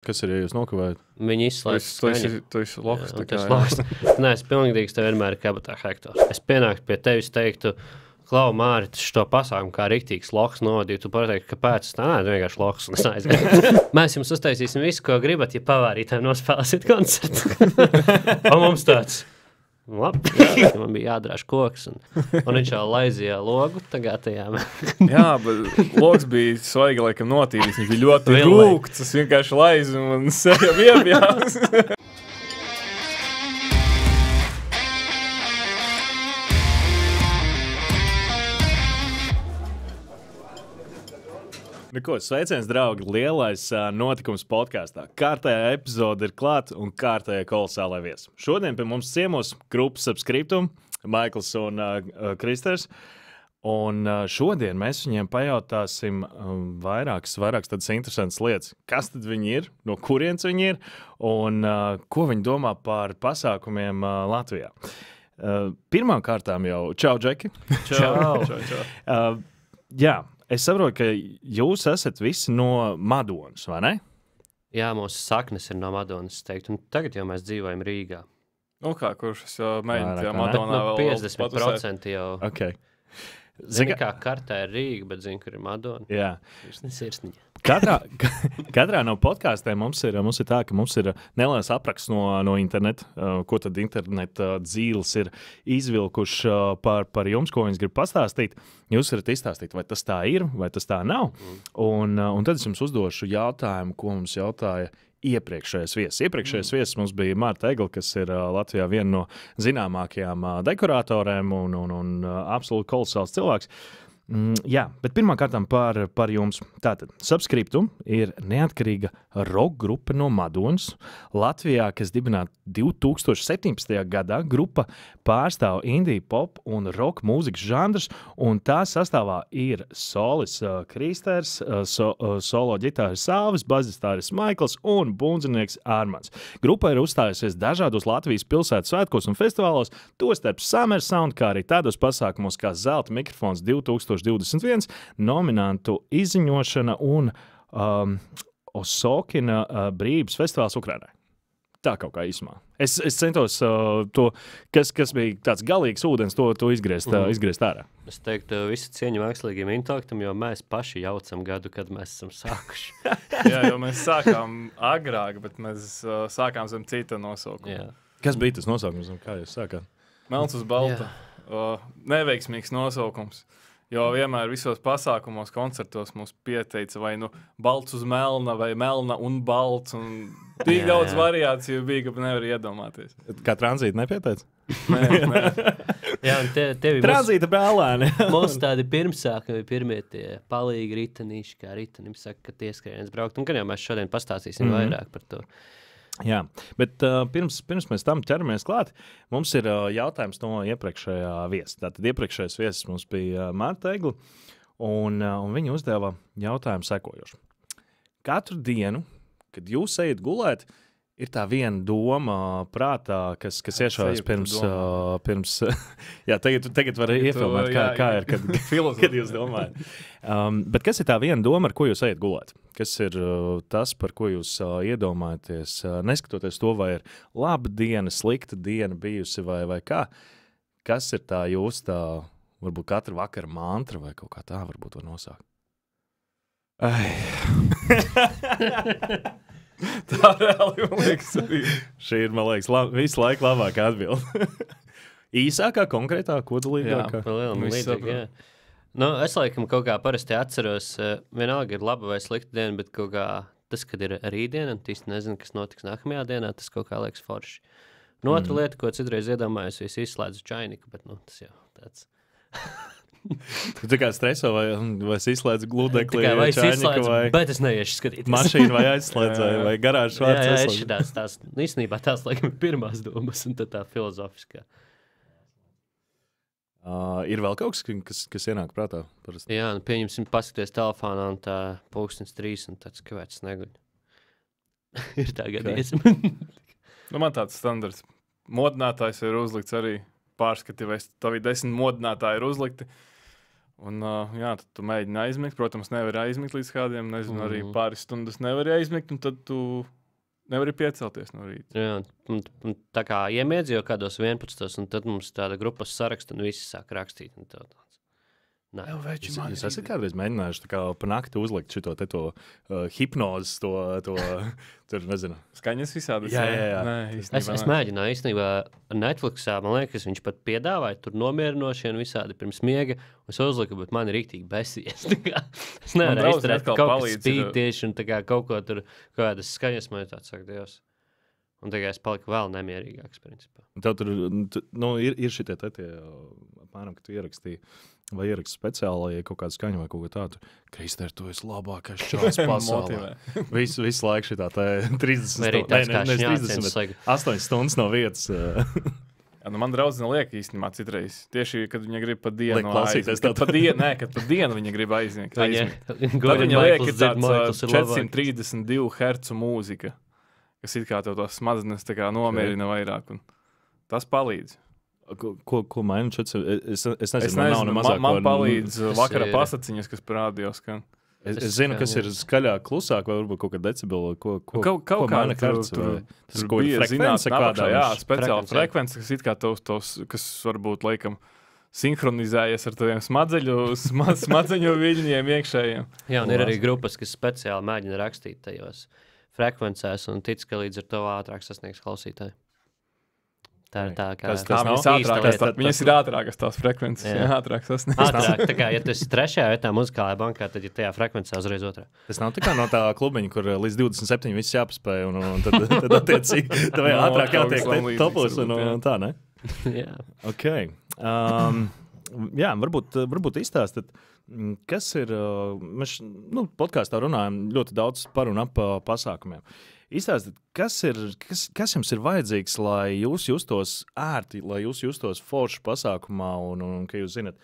Kas ir, ja jūs nokavējat? Viņi izslēdz skaņu. Tu esi loks. Nē, es pilnīgi drīkst tev vienmēr ir kabatā Hektors. Es pienāktu pie tevis teiktu, Klau, Māri, tu šo pasākumu kā riktīgs loks novadīju. Tu pateiktu, kāpēc? Tā nē, vienkārši loks un es aizgāju. Mēs jums uztaisīsim visu, ko gribat, ja pavārītēm nospēlēsiet koncertu. Un mums tāds. Labi, man bija jādrāž koks, un viņš jau laizīja logu tagad tajā. Jā, bet logs bija svaigi, laikam notīrīs. Viņš bija ļoti rūkts, es vienkārši laizu un sev iebjās. Sveiciens, draugi! Lielais notikums podkāstā. Kārtējā epizode ir klāta un kārtējā kolosālā viesa. Šodien pie mums ciemos grupas Subscriptum, Maikls un Kristers. Un šodien mēs viņiem pajautāsim vairākas tādas interesantas lietas. Kas tad viņi ir, no kurienes viņi ir un ko viņi domā par pasākumiem Latvijā. Pirmām kārtām jau čau, Džeki! Čau! Jā. Es saprotu, ka jūs esat visi no Madonas, vai ne? Jā, mūsu saknes ir no Madonas, teiktu, un tagad jau mēs dzīvojam Rīgā. Nu kā, kurš es jau mēģinu tajā Bet Madonā nu, vēl 50% jau. Okay. Zini, kā kartā ir Rīga, bet zini, kur ir Madona. Jā. Sirsniņa. Katrā no podkāstiem mums ir tā, ka mums ir neliels apraksts no interneta, ko tad interneta dzīles ir izvilkuši par jums, ko viņas grib pastāstīt. Jūs varat izstāstīt, vai tas tā ir, vai tas tā nav. Un tad es jums uzdošu jautājumu, ko mums jautāja iepriekšējais viesis. Iepriekšējais viesis mums bija Marta Egla, kas ir Latvijā viena no zināmākajām dekoratoriem un absolūti kolosāls cilvēks. Jā, bet pirmkārtām par jums. Tātad, Subscriptum ir neatkarīga rock grupa no Madonas. Latvijā, kas dibināta 2017. gadā, grupa pārstāv indiju, pop un rock mūzikas žanrus, un tā sastāvā ir solis Kristers, solo ģitāris Sāvis, bazistāris Maikls un bundzinieks Ārmans. Grupa ir uzstājusies dažādos Latvijas pilsētas svētkos un festivālos, tostarp Summer Sound, kā arī tādos pasākumos kā Zelta mikrofons 2021, nominantu izziņošana un Osokina brīvības festivāls Ukrainā. Tā kaut kā īsumā. Es centos to, kas bija tāds galīgs ūdens, to izgriezt ārā. Es teiktu, visi cieņu mākslīgiem intelektam, jo mēs paši jaucam gadu, kad mēs esam sākuši. Jā, jo mēs sākām agrāk, bet mēs sākām zem cita nosaukuma. Jā. Kas bija tas nosaukums, kā jūs sākāt? Melns uz balta. Neveiksmīgs nosaukums. Jo vienmēr visos pasākumos, koncertos mums pieteica vai nu balts uz melna, vai melna un balts. Un tik daudz variāciju bija, ka nevar iedomāties. Kā tranzīta nepieteica? Nē. Jā, un tevi tranzīta brālēni. mums tādi pirmsākumi, pirmie tie palīgi ritenīši, kā ritenim saka, ka tieskrējiens braukt. Un gan jau mēs šodien pastāstīsim vairāk par to. Jā, bet pirms mēs tam ķeramies klāt, mums ir jautājums no iepriekšējā viesa. Tātad iepriekšējais viesis mums bija Marta Egla, un viņa uzdeva jautājumu sekojošu. Katru dienu, kad jūs ejat gulēt, ir tā viena doma prātā, kas iešaujas pirms jā, tagad var iefilmēt, kā ir, kad jūs domājat. Bet kas ir tā viena doma, ar ko jūs ejat gulēt? Kas ir tas, par ko jūs iedomājaties, neskatoties to, vai ir laba diena, slikta diena bijusi vai kā? Kas ir tā jūs tā, varbūt katra vakara mantra vai kaut kā tā varbūt var nosākt? Tā reāli, man liekas, arī. Šī ir, man liekas, visu laiku labākā atbilde. Īsākā, konkrētā, kodolīgākā? Jā, līdzīgi, jā. Nu, es laikam kaut kā parasti atceros, vienalga ir laba vai slikta diena, bet kaut kā tas, kad ir rītdiena, un tīsti nezinu, kas notiks nākamajā dienā, tas kaut kā liekas forši. Nu, otra lieta, ko citreiz iedomājos, es izslēdzu čainiku, bet, nu, tas jau tāds... Tu tā kā streso vai izslēdz gludekli, vai čainiku vai... Bet es neiešu skatīties. Mašīnu vai aizslēdz vai garāžas vārds aizslēdz. Jā, tās, īstenībā tās, laikam, ir pirmās domas un tad tā filozofiskā. Ir vēl kaut kas ienāk prātā? Parasti. Jā, nu, pieņemsim, paskaties telefonā un tā 3:00 un tāds, kāpēc es neguļu. Ir tā gadījies. Nu, man tāds standarts. Modinātājs ir uzlikts arī pārskati, vai tavi 10 modinātāji ir uzlikti. Un, jā, tad tu mēģini aizmigt. Protams, nevari aizmigt līdz kādiem, nezinu, arī pāris stundas nevari aizmigt, un tad tu nevari piecelties no rīta. Jā, un tā kā iemiedz jau kādos 11, un tad mums tāda grupas saraksta, un visi sāk rakstīt. Un tā tāds. Nē, Jūs esat kādreiz mēģinājuši tā kā pa nakti uzlikt šito te to hipnozes, to tur, nezinu. Skaņas visādas. Jā. Nē, es mēģināju īstenībā Netflixā, man liekas, viņš pat piedāvāja tur nomierinošie un visādi pirms miega, un es uzliku, bet man ir rīktīgi besies. Es nevaru izturēt kaut kas spīd tieši un tā kā kaut ko tur, kādas skaņas man ir tāds saka, Dievs. Un tagad es paliku vēl nemierīgāks, principā. Tev tur, ir šitie tie, apmēram, ka tu ierakstīji, vai ieraksti speciāli kaut kādu skaņu vai kaut ko tādu. Kristēr, tu esi labākais čals pasaulē. Visu laiku šitā 30 stundas, 8 stundas no vietas. Jā, man draudzene liek īstenībā citreiz. Tieši, kad viņa grib pa dienu klausīties. Kad pa dienu viņa grib aizniegt. Tad viņa liek ir tāds 432 hercu mūzika, kas it kā tev tos smadzenes tā kā nomierina vairāk. Un tas palīdz. Ko maina 400? Es nezinu, man palīdz vakara pasaciņas, kas parādījos. Es zinu, kas ir skaļāk, klusāk, vai varbūt kaut kāda decibela. Ko maina hercu? Tas ko ir frekvence kādā? Jā, speciāla frekvence, kas it kā tos, kas varbūt laikam sinhronizējies ar taviem smadzeņu viļņiem iekšējiem. Jā, un ir arī grupas, kas speciāli mēģina rakstīt tajos frekvencēs un tic, ka līdz ar to ātrāk sasniegs klausītāji. Tā ir tā, kā viņas ir ātrākas tās frekvences. Jā, ātrāk sasniegt. Ātrāk, tā kā, ja tu esi trešajā vietā muzikālajā bankā, tad ir tajā frekvencē uzreiz otrā. Tas nav tā kā no tā klubiņa, kur līdz 27 viss jāpaspēj, un tad attiecīgi, tev ātrāk jātiek topos, un tā, ne? Jā. Ok. Jā, varbūt izstāstat, kas ir, mēs podkāstā runājam ļoti daudz par un ap pasākumiem. Izstāstiet, kas jums ir vajadzīgs, lai jūs justos ērti, lai jūs justos forši pasākumā, un ka jūs zinat,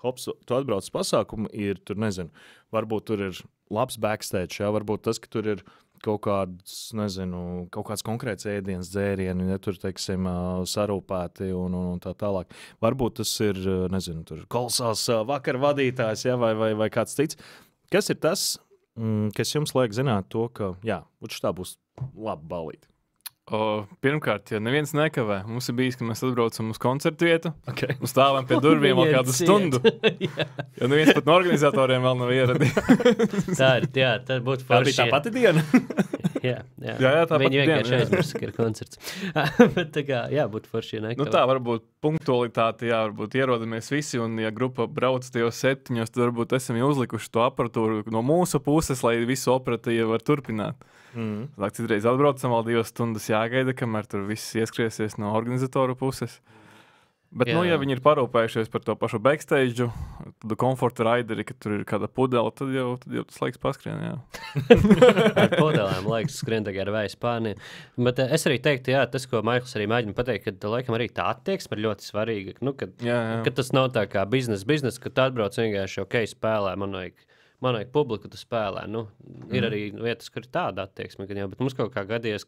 hops, tu atbrauc pasākumu, ir tur, nezinu, varbūt tur ir labs backstage, jā, varbūt tas, ka tur ir kaut kāds, nezinu, kaut kāds konkrēts ēdienas dzērieni, ja tur, teiksim, sarūpēti un tā tālāk. Varbūt tas ir, nezinu, tur kolosāls vakar vadītājs, ja, vai kāds cits. Kas ir tas, kas jums liek zināt to, ka, jā, tā būs laba balīti? Pirmkārt, ja neviens nekavē, mums ir bijis, ka mēs atbraucam uz koncertu vietu, un stāvam pie durvīm vēl kādu stundu. Jo neviens pat no organizatoriem vēl nav ieradies. Tā būtu forši. Tā pati diena. Jā, tā viņi vienkārši aizmirst, ka ir koncerts. Bet tā kā, jā, būtu forši, ja nekavē. Tā varbūt punktualitāte, jā, varbūt ierodamies visi, un ja grupa brauc tajos 7, tad varbūt esam jau uzlikuši to aparatūru no mūsu puses, lai visu operatīvu var turpināt. Citreiz atbraucam vēl 2 stundas jāgaida, kamēr tur viss ieskriesies no organizatoru puses. Bet, ja viņi ir parūpējušies par to pašu backstage, tad komforta raideri, ka tur ir kāda pudela, tad jau tas laiks paskrien, jā. Ar pudelēm laiks skrien tagad ar vējas pārniem. Bet es arī teiktu, jā, tas, ko Maikls arī mēģina pateikt, ka laikam arī tā attieksme ir ļoti svarīga. Kad tas nav tā kā biznes, ka tu atbrauc vienkārši, spēlē, man vajag publiku, tu spēlē. Ir arī vietas, kur ir tāda attieksme, bet mums kaut kā gadījies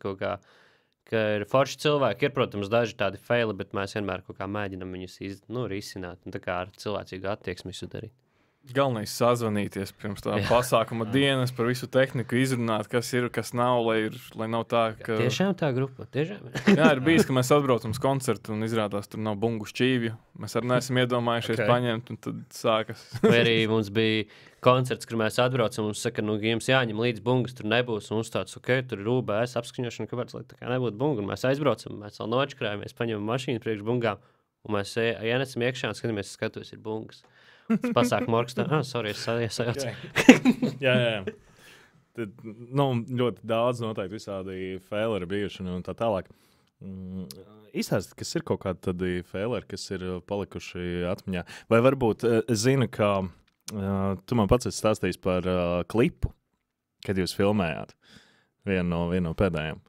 ka ir forši cilvēki, ir, protams, daži tādi faili, bet mēs vienmēr kaut kā mēģinam viņus risināt un tā kā ar cilvēcīgu attieksmi visu darīt. Galvenais sazvanīties pirms tā pasākuma dienas, par visu tehniku izrunāt, kas ir, kas nav, lai nav tā, ka... Tiešām tā grupa, tiešām. Jā, ir bijis, ka mēs atbraucam uz koncertu un izrādās, tur nav bungu šķīvju. Mēs arī neesam iedomājušies paņemt, un tad sākas. Vai arī mums bija koncerts, kur mēs atbraucam, un mums saka, jums jāņem līdz bungas, tur nebūs, un mums tāds, tur ir UBS apskaņošana, kāpēc, lai tā kā nebūtu bunga, un mēs aizbraucam, mēs vēl nočkrājamies, paņemam mašīnu priekš bungām, un mēs ienesam iekšā, un skatāmies, skatos, ir bungas. Tas pasāk Morkstā. Sorry, es sajaucu. Jā. Tad, ļoti daudz noteikti visādi faileri bijuši un tā tālāk. Izstāstiet, kas ir kaut kādi tādi faileri, kas ir palikuši atmiņā. Vai varbūt es zinu, ka tu man pats esi stāstījis par klipu, kad jūs filmējāt vienu no pēdējiem.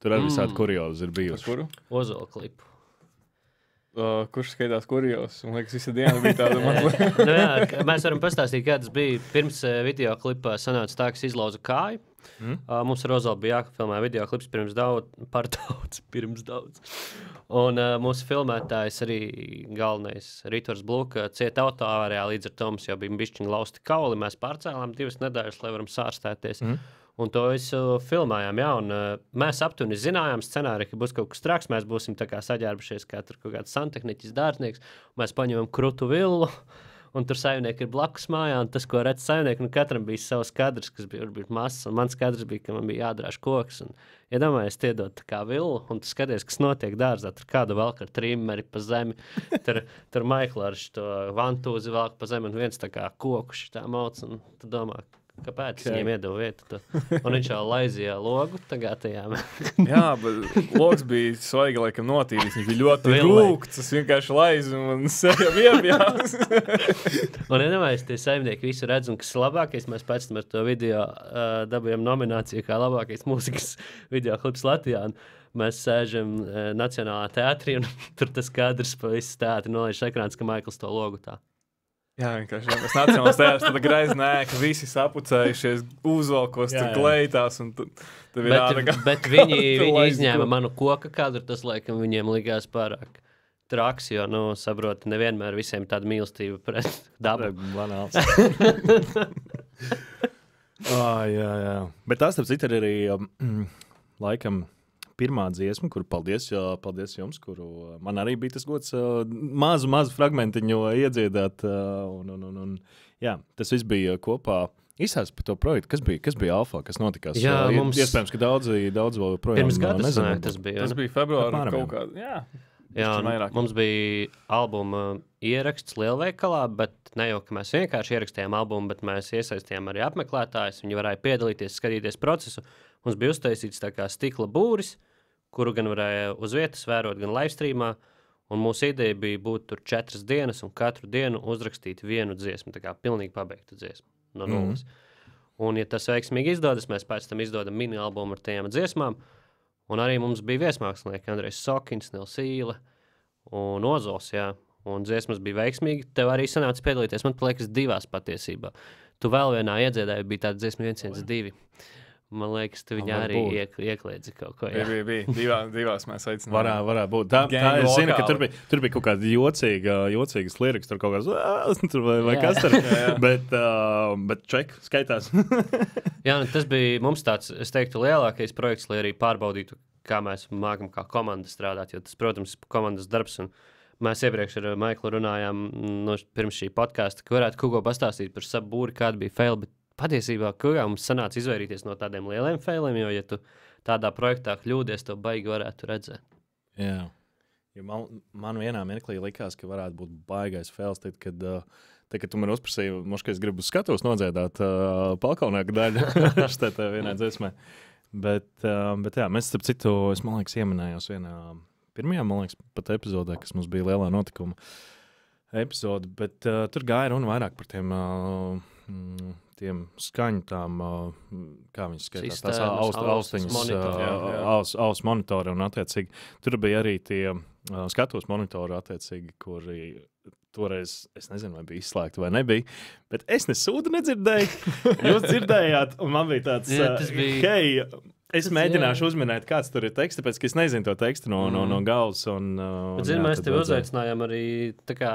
Tur arī visādi kuriozi ir bijuši. Kuru? Ozola klipu. Kurš skaitās kurios? Man liekas, visa diena bija tāda mazliet. Jā, mēs varam pastāstīt, kā tas bija. Pirms video klipā sanāca tā, ka izlauza kāju. Mums ar Ozolu bija jāfilmē video klips pirms daudz. Un mūsu filmētājs arī galvenais Ritors Bluka cieta autoavārijā, līdz ar to mums jau bija bišķiņ lausti kauli. Mēs pārcēlām 2 nedēļas, lai varam sārstēties. Un to visu filmējām, jā, un mēs aptuveni zinājām scenāriju, ka būs kaut kas traks, mēs būsim tā kā saģērbušies kā tur kaut kāds santehniķis, dārznieks, un mēs paņemam krutu villu, un tur saimnieki ir blakus mājā, un tas, ko redz saimnieki, nu katram bija savs kadrs, kas bija varbūt mazs, un mans kadrs bija, ka man bija jādrāž koks, un iedomājies tiedot tā kā villu, un tu skaties, kas notiek dārzā, tur kādu velk ar trimmeri pa zemi, tur Maikla ar šo vantūzi velk pa zemi, un viens tā kā koku šitā mauc, un tu domā, kāpēc viņiem iedeva vietu? Un viņš jau laizījā logu tagad tajām. Jā, bet logs bija svaigi, laikam notīrīts. Viņš bija ļoti rūkts. Es vienkārši laizu un sevi iebjās. Un iedomājies, tie saimnieki visu redz, un kas labākais, mēs pēc tam ar to video dabujam nomināciju kā labākais mūzikas video klips Latvijā. Un mēs sēžam Nacionālā teātrī, un tur tas kadrs pa visu teātri nolaiž ekrāns, ka Maikls to logu tā. Jā, vienkārši mēs Nacionālās teātris, tad greiznē, ka visi sapucējušies, uzvalkos tur kleitās, un tad ir ārā. Bet viņi izņēma manu koka kadru, tas laikam viņiem likās pārāk traks, jo, nu, saproti, nevienmēr visiem tāda mīlestība pret dabu. Banāls. Jā. Bet tas, starp citu, ir arī laikam pirmā dziesma, kuru paldies jums, kuru man arī bija tas gods mazu fragmentiņu iedziedāt. Un, jā, tas viss bija kopā. Izsāst par to projektu, kas bija alfā, kas notikās. Jā, mums... Iespējams, ka daudz vēl projām pirms gada nezinu. Tas bija. Tas bija februāra kaut kā. Jā, mums bija albuma ieraksts lielveikalā, bet ne jau, ka mēs vienkārši ierakstījām albumu, bet mēs iesaistījām arī apmeklētājus. Viņi varēja piedalīties, skatīties procesu. Mums bija uztaisīts tā kā stikla būris, kuru gan varēja uz vietas vērot, gan livestreamā, un mūsu ideja bija būt tur 4 dienas un katru dienu uzrakstīt vienu dziesmu, tā kā pilnīgi pabeigtu dziesmu no nulles. Un, ja tas veiksmīgi izdodas, mēs pēc tam izdodam mini-albumu ar tajām dziesmām, un arī mums bija viesmākslinieki Andrejs Sokins, Nils Īle un Ozols, jā, un dziesmas bija veiksmīgi. Tev arī sanāca piedalīties, man liekas, 2 patiesībā. Tu vēl vienā iedziedāji, bija tāda dziesma 112. Man liekas, tu viņā arī iekliedzi kaut ko. Bija divās mēs aicinājām. Varētu būt. Tā es zinu, ka tur bija kaut kāda jocīgas lirikas, tur kaut kāds vai kas tur. Bet ček, skaitās. Jā, tas bija mums tāds, es teiktu, lielākais projekts, lai arī pārbaudītu, kā mēs mākam kā komanda strādāt, jo tas, protams, komandas darbs, un mēs iepriekš ar Maiklu runājām pirms šī podkasta, ka varētu kaut ko pastāstīt par savu būri, kāda bija fail, bet patiesībā, kā mums sanāca izvairīties no tādiem lieliem failiem, jo, ja tu tādā projektā kļūdies, to baigi varētu redzēt. Jā. Jo man vienā mirklī likās, ka varētu būt baigais fails, tad, kad tu man uzprasīji, ka es gribu skatos nodziedāt palkaunēku daļu štatā vienā dziesmē. Bet jā, mēs, starp citu, es, man liekas, ieminējos vienā pirmajā, man liekas, pat epizodē, kas mums bija lielā notikuma epizode, bet tur gāja runa vairāk par tiem skaņu tām, kā viņas skaitās, tās austiņas, auss monitori un attiecīgi. Tur bija arī tie skatos monitori attiecīgi, kuri toreiz, es nezinu, vai bija izslēgti vai nebija, bet es nesūdu nedzirdēju. Jūs dzirdējāt, un man bija tāds, hei, es mēģināšu uzminēt, kāds tur ir teksts, tāpēc, ka es nezinu to tekstu no galvas. Bet, zinu, mēs tevi uzaicinājām arī tā kā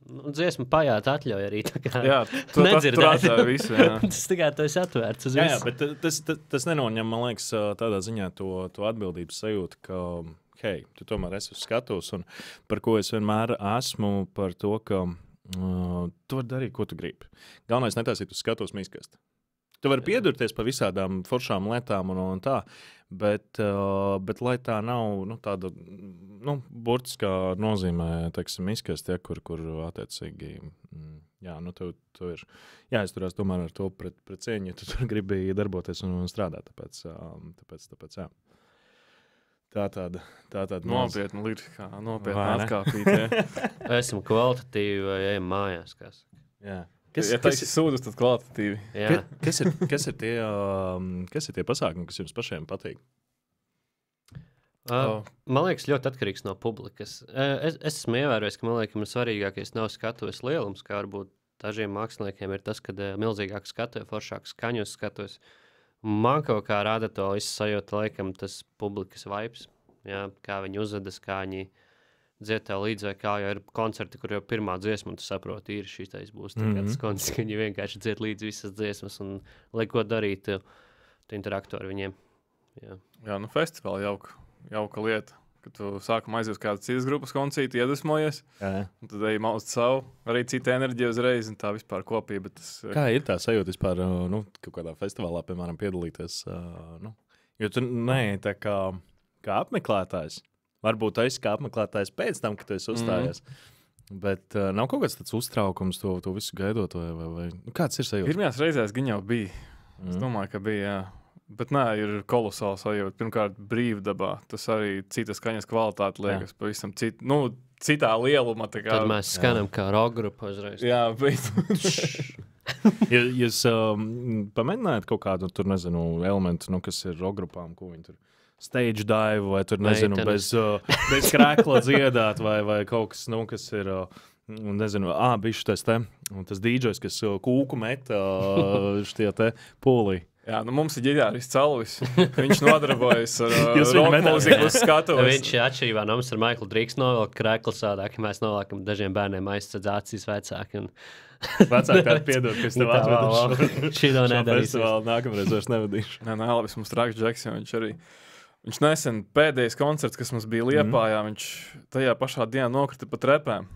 dziesmu pajāt atļauj arī tā kā nedzirdēt. Visu, tas tā kā tu esi atvērts uz visu. Jā, bet tas nenoņem, man liekas, tādā ziņā to atbildības sajūtu, ka, hei, tu tomēr esi uz skatus, un par ko es vienmēr esmu par to, ka tu vari darīt, ko tu gribi. Galvenais netaisīt uz skatus mīskast. Tu vari piedurties pa visādām foršām lietām un tā, bet lai tā nav tāda burtiskā nozīmē, teiksim, izkast, ja, kur attiecīgi, jā, tev ir jāizturās tomēr ar to pret cieņu, ja tu tur gribi darboties un strādāt, tāpēc jā. Tā tāda nopietna lirikā, nopietna atkāpīt. Esam kvalitatīvi vai ejam mājās, kas? Jā. Ja taisi sūdus, tad kvalitatīvi. Kas ir tie pasākumi, kas jums pašiem patīk? Man liekas, ļoti atkarīgs no publikas. Es esmu ievērojis, ka man liekas, svarīgākais nav skatuves lielums, kā varbūt dažiem māksliniekiem ir tas, kad milzīgāk skatuve, foršāk skaņus skatuves. Man kaut kā rada to visu sajūtu, laikam, tas publikas vibes, jā, kā viņi uzvedas, kā viņi dzied tev līdzi, vai kā jau ir koncerti, kur jau pirmā dziesma, un tu saproti, ir šis būs tas koncerts, ka viņi vienkārši dzied līdzi visas dziesmas un lai ko darīt, tu interaktu ar viņiem. Jā, nu festivāli jauka lieta, kad tu sākumā aizies kādas citas grupas koncerti, iedvesmojies, un tad ej maust savu, arī cita enerģija uzreiz, un tā vispār kopība. Kā ir tā sajūta vispār, kaut kādā festivālā, piemēram, piedalīties, jo tu neej tā kā apmeklētājs. Varbūt tu esi kā apmeklētājs pēc tam, kad tu esi uzstājies. Bet nav kaut kāds tāds uztraukums to visu gaidot, vai kāds ir sajūta? Pirmajās reizēs gan jau bija. Es domāju, ka bija, jā. Bet nē, ir kolosāls sajūta. Pirmkārt, brīvdabā. Tas arī citas skaņas kvalitāte liekas pavisam citā lielumā. Tad mēs skanam kā rock grupa uzreiz. Jā, bet... Jūs pamēģinājāt kaut kādu, tur nezinu, elementu, kas ir rock grupām, ko viņi tur stage dive, vai tur, nezinu, bez krēkla dziedāt, vai kaut kas, kas ir... Nezinu, bišķi tas DJs, kas kūku met štie te pūlī. Jā, mums ir ģitārists Calvis. Viņš nodarbojas ar rock mūziku uz skatuves. Viņš atšķirībā no mums ar Maiklu drīkst novilkt krēklu sādāk, ka mēs novelkam dažiem bērniem aizsadz acīs vecāki. Vecāki tādi piedod, kas tev atveduši. Šito nedarīs. Nākamreiz vairs nevadīšu. Nē, labi, mums Traks Džeks, viņš nesen pēdējais koncerts, kas mums bija Liepājā, viņš tajā pašā dienā nokrita pa trepēm.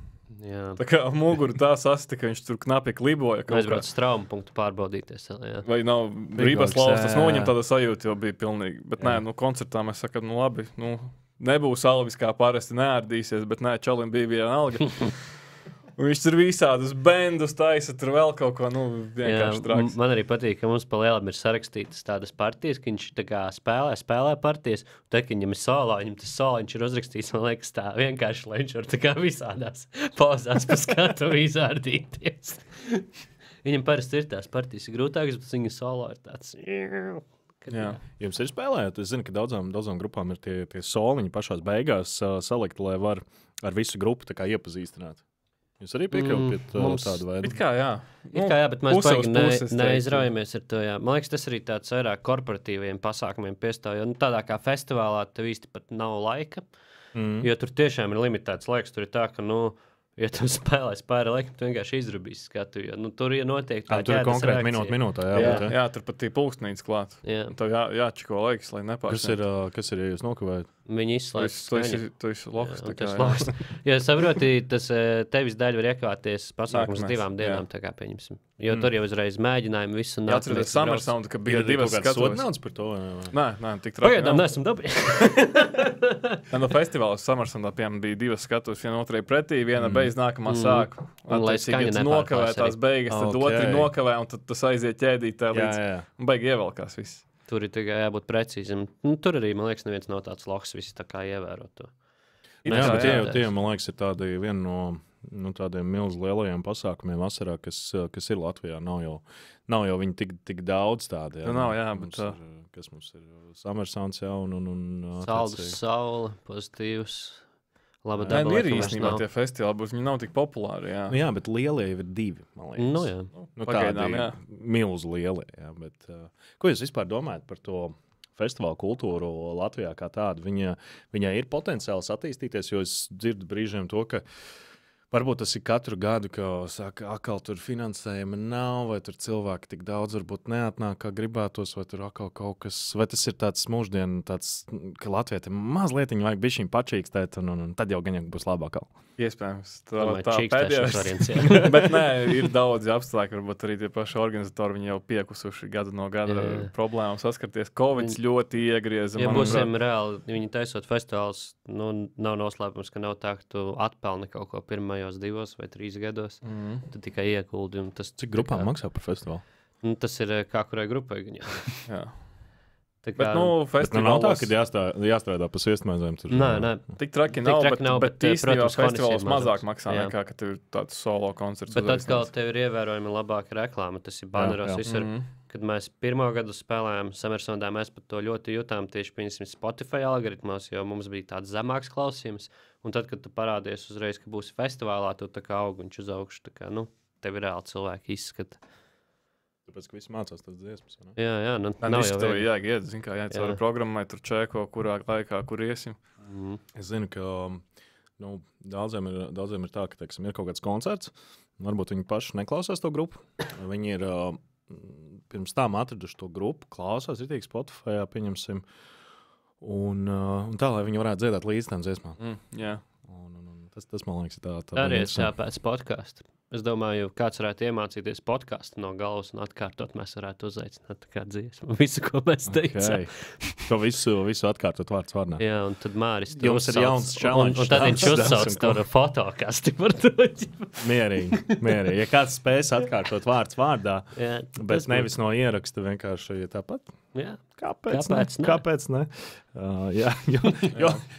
Jā. Tā kā muguru tā sastika, viņš tur knapi kliboja. Mēs brauc straumu punktu pārbaudīties. Jā. Vai nav brīvās lauvas, tas noņem tāda sajūta, jo bija pilnīgi. Bet nē, koncertā mēs sakam, labi, nebūs Alvis kā parasti neārdīsies, bet nē, Čalim bija viena alga. Un viņš tur visādus bendus taisa, tur vēl kaut ko, vienkārši traks. Man arī patīk, ka mums pa lielam ir sarakstītas tādas partijas, ka viņš tā kā spēlē partijas, un tad, ka viņam ir solo, viņam tas solo, viņš ir uzrakstījis, man liekas, tā vienkārši, lai viņš var tā kā visādās pauzās pa skatu izārdīties. Viņam parasti ir tās partijas grūtākas, bet viņa solo ir tāds... Jā. Jums ir spēlējot, es zinu, ka daudzām grupām ir tie soliņi pašās beigās salikt, lai var ar visu grupu tā kā iepazīstināt. Jūs arī piekļūt tādu veidu? It kā, jā. Bet mēs neizraujamies ar to, jā. Man liekas, tas arī tāds vairāk korporatīviem pasākumiem piestāv, jo tādā kā festivālā tev īsti pat nav laika, jo tur tiešām ir limitēts laiks, tur ir tā, ka, ja tu spēlēs pāri laikam, tu vienkārši izrubīsi skatu, jo tur ir noteikti tā tur ir konkrēti minūtā, jā, tur pat ir pulkstnīts klāt. Tev jāčiko laiks, lai nepārsniedz. Kas ir, ja jūs nokavējat? Viņi izslēdz skaņu. Tu esi loks. Ja saproti, tas tevis daļa var iekāties pasākums 2 dienām, tā kā pieņemsim. Jo tur jau uzreiz mēģinājumi visu un nāk. Jāatceries Summer Sound, ka bija 2 skatuves. Sodnāts par to? Nē, tik traki. Pagaidām neesam dabri. No festivāla Summer Sound, piemēram, bija 2 skatuves, viena otrai pretī, viena beidz nākamā sāk. Un lai skaņa nokavē tās beigas, tad otri nokavē, un tad tas aiziet ķēdītē līdz. Un beigi ievelkās viss. Tur ir tikai jābūt precīzam. Tur arī, man liekas, neviens nav tāds loks, visi tā kā ievēro to. Jā, bet tie, man liekas, ir tādi viena no tādiem milz lielajiem pasākumiem vasarā, kas ir Latvijā. Nav jau viņi tik daudz tādi. Nav, jā, bet kas mums ir Summer Sounds jau un Saldus saule, pozitīvs. Laba daba, ir īstenībā tie festivāli, bet viņi nav tik populāri, jā. Jā, bet lielie ir 2, man liekas. Jā. Pagaidām, jā. Milz lielie, jā. Bet, ko jūs vispār domājat par to festivālu kultūru Latvijā kā tādu? Viņai ir potenciāls attīstīties, jo es dzirdu brīžiem to, ka varbūt tas ir katru gadu, ka saka, atkal tur finansējuma nav, vai tur cilvēki tik daudz varbūt neatnāk, kā gribētos, vai tur atkal kaut kas, vai tas ir tāds mūždienu, ka Latvijai mazliet vajag bišķiņ pačīkstēt, un tad jau gan būs labāk. Iespējams. Tā pēdējais. Bet nē, ir daudz apstākļu, varbūt arī tie paši organizatori, viņi jau piekusuši gadu no gada problēmu saskarties. Covids ļoti iegrieza. Ja būsim reāli, viņi taisot festivāls, nav noslēpums, ka nav tā, ka tu atpelni kaut ko pirmajos 2 vai 3 gados, tu tikai iekuldi. Cik grupām maksā par festivālu? Tas ir kā kurai grupai. Jā. Bet, nav tā, ka jāstrādā pa sviestmaizēm. Nē. Tik traki nav, bet īstenībā festivāls mazāk maksā nekā, ka tev ir tāds solo koncerts. Bet atkal tev ir ievērojami labāka reklāma. Tas ir baneros visur. Kad mēs pirmo gadu spēlējām Summer Soundā, mēs pat to ļoti jutām tieši pieņemsim Spotify algoritmos, jo mums bija tāds zemāks klausījums. Un tad, kad tu parādies uzreiz, ka būsi festivālā, tu tā kā aug viņš uz augšu. Tā kā, tev ir reāli cilvēki izskata. Tāpēc, ka visi mācās tās dziesmas. Ne? Jā, nu, Nē, nav viss jau tev viegli. jāiet, zin kā, jāiet cauri programmai, tur čēko, kurā laikā, kur iesim. Es zinu, ka daudziem ir tā, ka, teiksim, ir kaut kāds koncerts, varbūt viņi paši neklausās to grupu. Viņi ir pirms tam atraduši to grupu, klausās, ir Spotify, pieņemsim, un tā, lai viņi varētu dziedāt līdz tām dziesmām. Jā. Tas, man liekas, ir tā. Arī es pēc podkāstu. Es domāju, kāds varētu iemācīties podkāstu no galvas un atkārtot. Mēs varētu uzaicināt tā kā dziesmu. Visu, ko mēs teicām. To visu atkārtot vārds vārdā. Jā, un tad Māris jums ir jauns challenge. Un tad viņš uzsauc to fotokasti par to. Mierīgi. Ja kāds spēs atkārtot vārds vārdā, Jā, bet nevis no ieraksta vienkārši tāpat. Jā. Kāpēc ne?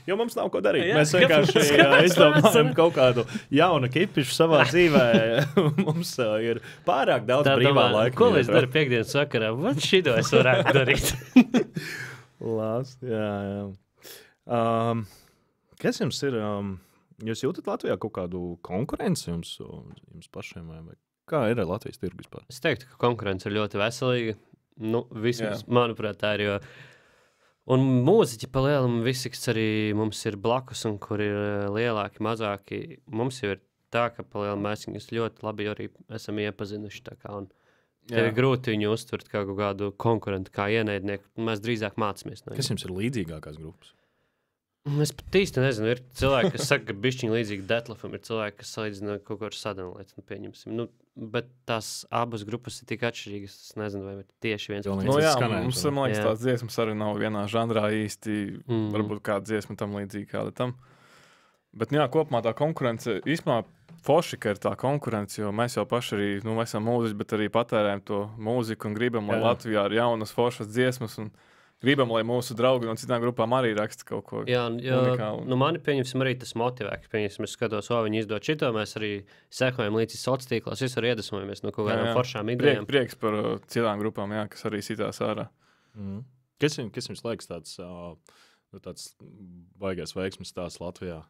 Jo mums nav ko darīt. Jā, Mēs vienkārši izdomājam kaut kādu jaunu kipišu savā dzīvē. Mums ir pārāk daudz brīvā laika. Ko es daru piekdienas vakarā? Vat šito es varētu darīt. Jā. Kas jums ir? Jūs jūtat Latvijā kaut kādu konkurenci jums pašiem? Vai kā ir Latvijas tirgus vispār? Es teiktu, ka konkurence ir ļoti veselīga. Nu, vismaz, manuprāt, tā ir. Un mūziķi pa lielam visi, kas arī mums ir blakus un kur ir lielāki, mazāki, mums jau ir tā, ka pa lielam mēs viņus ļoti labi arī esam iepazinuši. Tā kā, un tev ir grūti viņu uztvert kā kaut kādu konkurentu, kā ienaidnieku. Mēs drīzāk mācāmies. Kas jums ir līdzīgākās grupas? Es pat īsti nezinu. Ir cilvēki, kas saka, ka bišķiņi līdzīgi Detlefam, ir cilvēki, kas salīdzina kaut ko ar Sadonlaitu, pieņemsim. Nu, bet tās abas grupas ir tik atšķirīgas, es nezinu, vai tieši viens. Nu jā, mums, man liekas, tās dziesmas arī nav vienā žanrā īsti, varbūt kāda dziesma tam līdzīga kāda tam. Bet, jā, kopumā tā konkurence, īstenībā forši, ka ir tā konkurence, jo mēs jau paši arī, mēs esam mūziķi, bet arī patērējam to mūziku un gribam, lai Latvijā ir jaunas foršas dziesmas un gribam, lai mūsu draugi no citām grupām arī raksta kaut ko unikālu. Nu, mani pieņemsim arī tas motivē, ka pieņemsim, es skatos, viņi izdod šito, mēs arī sekojam līdzi sociālos tīklos, visur iedvesmojamies no kaut kādām foršām idejām. Prieks par citām grupām, kas arī sitās ārā. Kas jums liekas tāds baigais veiksmes stāsts Latvijā?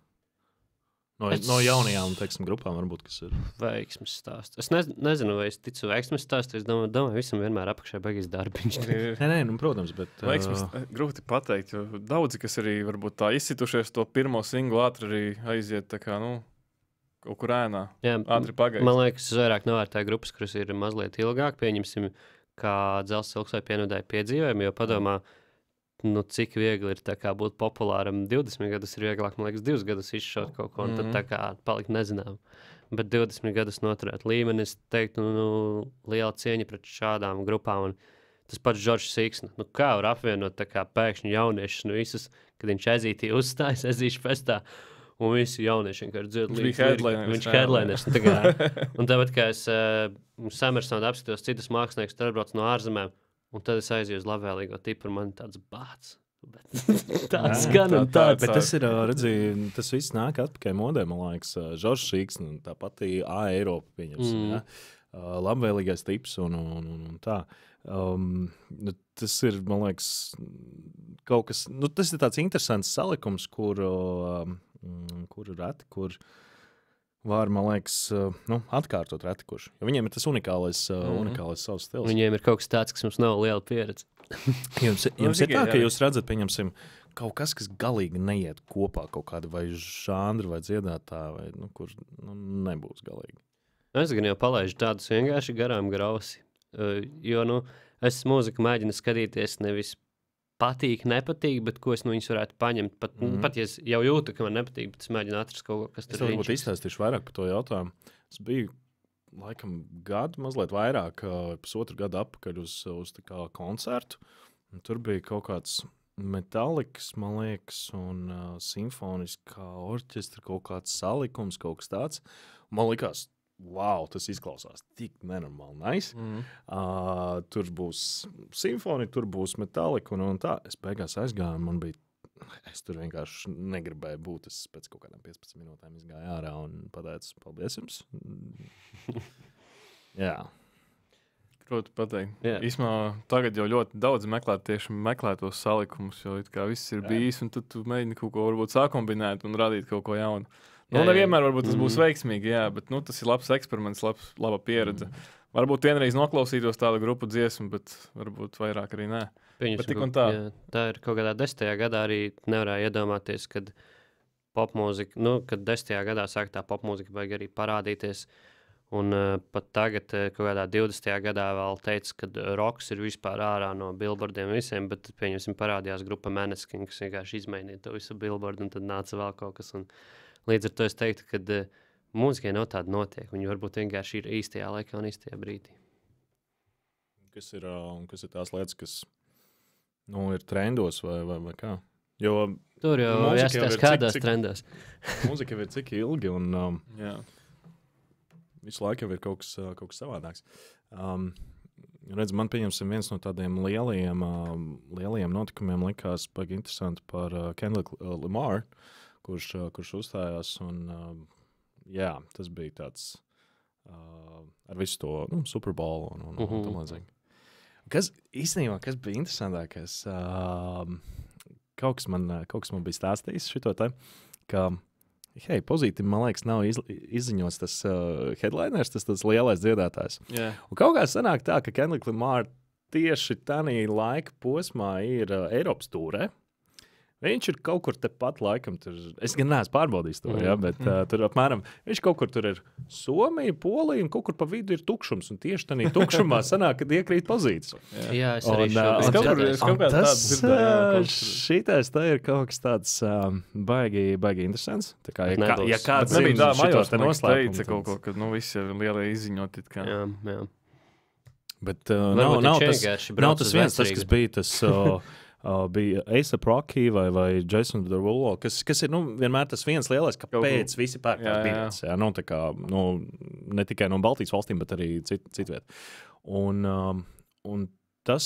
No jaunajām, teiksim, grupām varbūt, kas ir veiksmes stāsts. Es nezinu, vai es ticu veiksmes stāstu. Es domāju, visam vienmēr apakšā beigas darbiņš. Nē, protams, bet veiksmes grūti pateikt, jo daudzi, kas arī varbūt tā izsitušies to pirmo singlu ātri arī aiziet tā kā, kaut kur ēnā. Jā, ātri pagaist. Man liekas, es vairāk novērtēju grupas, kuras ir mazliet ilgāk, pieņemsim, kā Dzelzs Ilgs vai Pienudāja piedzīvojumi, jo padomā, cik viegli ir būt populāram 20 gadus, ir vieglāk, man liekas, 2 gadus izšaut kaut ko, un tad tā kā palikt nezinām. Bet 20 gadus noturēt līmeni, es teiktu, liela cieņa pret šādām grupām, un tas pats Džordžs Siksna. Kā var apvienot tā kā pēkšņi jauniešus, visus, kad viņš Ezītī uzstājas, Ezīšu festā, un visi jaunieši vienkārši dzied līdzi. Viņš headliners. Un tāpat, kā es Samersonā apskatos citus māksliniekus, tad atbrauc no ārzemēm, un tad es aizēju uz labvēlīgo tipu, un man ir tāds bāts. Tāds gan un tāds. Bet tas ir, tas viss nāk atpakaļ modē, man liekas, Džordžs Siksna, tā pati Eiropa, pieņemsim, labvēlīgais tips un tā. Tas ir, man liekas, kaut kas, tas ir tāds interesants salikums, kur var, man liekas, atkārtot reti kurš. Jo viņiem ir tas unikālais savs stils. Viņiem ir kaut kas tāds, kas mums nav liela pieredze. Jums ir tā, ka jūs redzat, pieņemsim, kaut kas galīgi neiet kopā, kaut kāda vai žanri, vai dziedātāja, vai, kur nebūs galīgi. Es gan jau palaižu tādus vienkārši garām grausi. Jo, es mūziku mēģinu skatīties nevis patīk, nepatīk, bet ko es no viņas varētu paņemt. Pat ja es jau jūtu, ka man nepatīk, bet es mēģinu atrast kaut ko, kas tur ir. Es varbūt izstāstīšu vairāk par to jautājumu. Es biju, laikam, gadu, mazliet vairāk, pusotru gadu atpakaļ uz tā kā koncertu. Un tur bija kaut kāds Metallikas, man liekas, un simfoniskā orķestra kaut kāds salikums, kaut kas tāds. Un man likās, wow, tas izklausās tik nenormāli nice. Tur būs simfonija, tur būs Metallica un tā. Es beigās aizgāju, man bija, es tur vienkārši negribēju būt. Es pēc kaut kādām 15 minūtēm izgāju ārā un pateicu, paldies jums. Jā. Grūti pateikt. Īsmā tagad jau ļoti daudz meklē tos salikumus, jo it kā viss ir bijis, un tad tu mēģini kaut ko varbūt sākombinēt un radīt kaut ko jaunu. Nevienmēr varbūt tas būs veiksmīgi, bet tas ir labs eksperiments, laba pieredze. Varbūt vienreiz noklausītos tādu grupu dziesmu, bet varbūt vairāk arī nē. Bet tik un tā. Jā, tā ir kaut kādā 10. gadā arī nevarēja iedomāties, kad popmūzika, kad 10. gadā sāk tā popmūzika vajag arī parādīties. Un pat tagad, kaut kādā 20. gadā vēl teica, ka roks ir vispār ārā no billboardiem visiem, bet, pieņemsim, parādījās grupa Maneskin, kas vienkārši izmainīja to visu billboardu, un tad nāca vēl kaut kas. Un līdz ar to es teiktu, ka mūzikai nav tāda notiek. Viņi varbūt vienkārši ir īstajā laikā un īstajā brīdī. Kas ir tās lietas, kas ir trendos vai kā? Jo tur jau jāskatās kādās trendos. Mūzika jau ir cik ilgi un Jā. visu laiku jau ir kaut kas savādāks. Redz, man pieņemsim viens no tādiem lielajiem notikumiem likās baigi interesanti par Kendrick Lamar, kurš uzstājās un jā, tas bija tāds ar visu to Super Bowl un tam līdzīgi. Kas bija interesantākais? Kaut kas man bija stāstījis šito te, ka Pozīti, man liekas, nav izziņots tas headliners, tas lielais dziedātājs. Yeah. Un kaut kā sanāk tā, ka Kendrick Lamar tieši tādā laika posmā ir Eiropas tūrē. Viņš ir kaut kur tepat laikam, es gan neesmu pārbaudījis to, bet tur apmēram, viņš kaut kur tur ir Somija, Polija un kaut kur pa vidu ir tukšums, un tieši tādā tukšumā sanāk, kad iekrīt Pozītis. Jā, es arī šitais tā ir kaut kas tāds baigi interesants. Tā kā, ja kāds nebija tā šitos te Majors noslēpumu, teica kaut ko, ka visi ir lielie izziņot. Jā. Bet nav tas viens, tas, kas bija tas... bija A$AP Rocky vai Jason Derulo, kas ir vienmēr tas viens lielais, kāpēc visi pērk tās biļetes. Ne tikai no Baltijas valstīm, bet arī citviet. Un tas,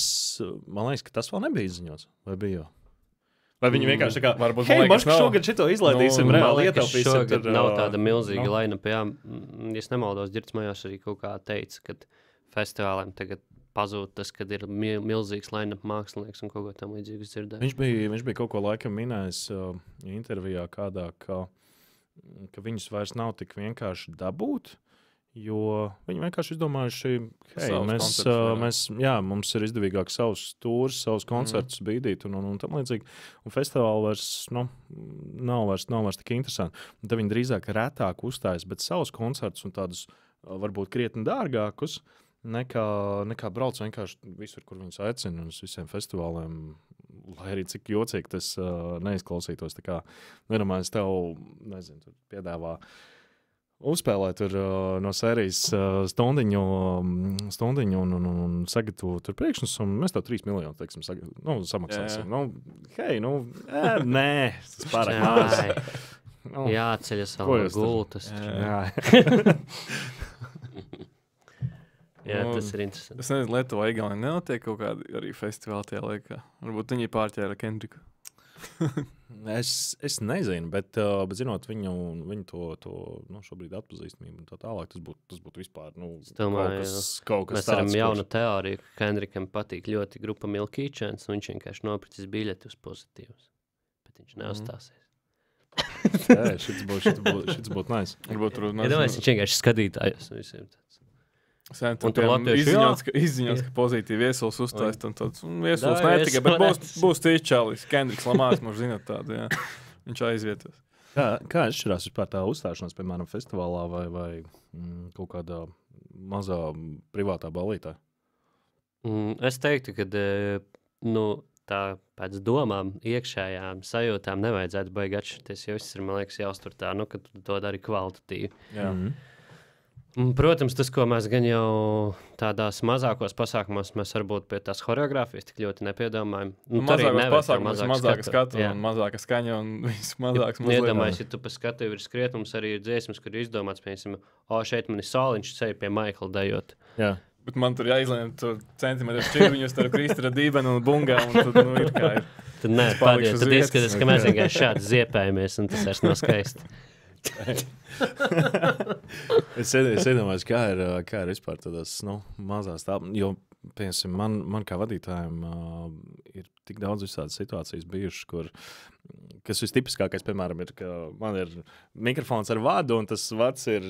man liekas, ka tas vēl nebija izziņots. Vai bija jau? Vai viņi vienkārši tā kā, varbūt, maška šogad šito izlaidīsim, reāli ietaupīsim. Šogad nav tāda milzīga line-up. Jā, ja es nemaldos, Dzirds Majors arī kaut kā teica, ka festivāliem tagad pazūd tas, kad ir milzīgs line-up mākslinieks un kaut ko tam līdzīgu dzirdēt. Viņš bija kaut ko laikam minējis intervijā kādā, ka viņus vairs nav tik vienkārši dabūt, jo viņi vienkārši izdomājuši, mums ir izdevīgāk savus tūrus, savus koncertus bīdīt un tam līdzīgi. Un festivāli vairs, nav vairs tik interesanti. Un tad viņi drīzāk retāk uzstājas, bet savus koncertus un tādus varbūt krietni dārgākus, nekā brauc vienkārši visur, kur viņus aicina un uz visiem festivāliem, lai arī cik jocīgi tas neizklausītos. Tā kā, nedomāju, tev, tur piedāvā uzspēlēt tur no sērijas stundiņu un sagatavo tur priekšnesumu, un mēs tev 3 miljonus, teiksim, samaksāsim. Nē, tas pārāk maz. Jāceļas vēl gultas. Jā, tas ir interesanti. Es nezinu, Lietuvā Igaunijā nenotiek kaut kādi arī festivāli tajā laikā. Varbūt viņi pārķēra Kendriku. Es nezinu, bet zinot viņu to šobrīd atpazīstamību un tā tālāk, tas būtu vispār kaut kas mēs varam jaunu teoriju, ka Kendrikam patīk ļoti grupa Milky Chance, un viņš vienkārši nopricis biļeti uz pozitīvus, bet viņš neuzstāsies. Šits būtu nice. Domāju, viņš vienkārši skatītājos visiem tāds. Un tur izziņots, ka pozitīvi viesulis uzstājas, un viesulis netika, bet būs tieši čalis. Kendricks Lamārs, mums zināt tādu, jā. Viņš aizvietos. Kā atšķirās vispār tā uzstāšanās, piemēram, festivālā vai kaut kādā mazā privātā ballītā? Es teiktu, ka tā pēc domām, iekšējām sajūtām nevajadzētu baigi atšķirties, jo viss ir, man liekas, jāuztur tā, ka tu to dari kvalitatīvi. Jā. Protams, tas, ko mēs gan jau tādās mazākos pasākumos, mēs varbūt pie tās horeogrāfijas tik ļoti nepiedomājam. Mazākos pasākumos mazāka skatu un mazāka skaņa un viss mazāks mazliet. Iedomājies, ja tu pa skatu ir skrietums, arī ir dziesmas, kur ir izdomāts, piemēram, šeit man ir soliņš, ceļ pie Maikla dejot. Jā. Bet man tur jāizlēm centimetru šķirviņus starp Kristura Dībenu un Bungām, un tad, ir kā ir. Tad nē, padiet, tad izskatās, ka mēs vienkārši šādi ziepējamies, un tas vairs nav skaisti. Es iedomājos, kā ir vispār tādās mazās tāpēc, jo, piemēram, man kā vadītājiem ir tik daudz visādas situācijas bijušas, kas vistipiskākais, piemēram, ir, ka man ir mikrofons ar vadu, un tas vads ir,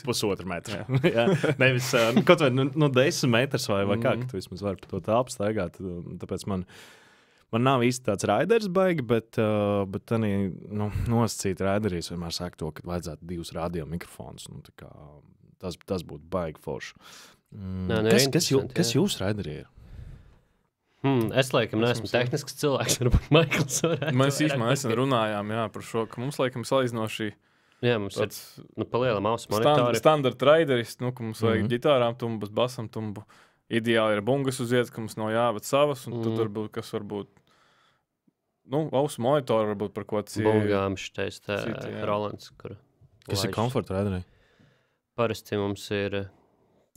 Pusotru metru. Jā, nevis kaut vai 10 metrus vai kā, ka tu vismaz vari pa to tāpu staigāt. Tāpēc man nav īsti tāds raiders baigi, bet arī nosacīt raiderīs vienmēr saka to, ka vajadzētu 2 radio mikrofonus. Tas būtu baigi forši. Kas jūsu raiderī ir? Es laikam neesmu tehnisks cilvēks, varbūt Maikls varētu. Mēs īstenībā runājām par šo, ka mums laikam salīdzinoši jā, mums ir palielam ausu monitori. Standarta raideris, ka mums vajag ģitārām tumbas, basam tumbu. Ideāli ir bungas uz vietas, ka mums nav jāved savas, un tad varbūt, ausu monitori varbūt par ko cīri. Bungām šitais Rolands, kur. Kas ir komforta raiderī? Parasti mums ir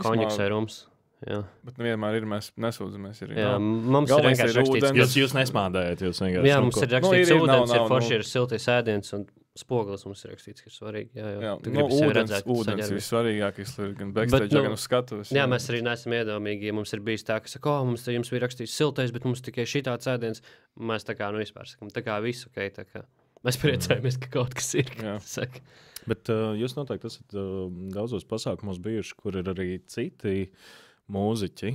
konjaks vai rums. Jā. Bet vienmēr mēs nesūdzamies. Jā, mums ir vienkārši rakstīts. Jūs nesmādējat, jūs vienkārši. Jā, mums ir rakstīts ūdens, ir forši, ir siltais ēdiens un spoglis mums ir rakstīts, ka ir svarīgi. Jā. Ūdens ir svarīgākais, gan backstage, gan uz skatuves. Jā, mēs arī neesam iedomīgi, ja mums ir bijis tā, ka saka, jums bija rakstīts siltais, bet mums tikai šitāds ēdiens. Mēs tā kā vispār sakam, tā kā visu, tā kā mēs priecājamies, ka kaut kas ir, saka. Bet jūs noteikti esat daudzos pasākumos bijuši, kur ir arī citi mūziķi,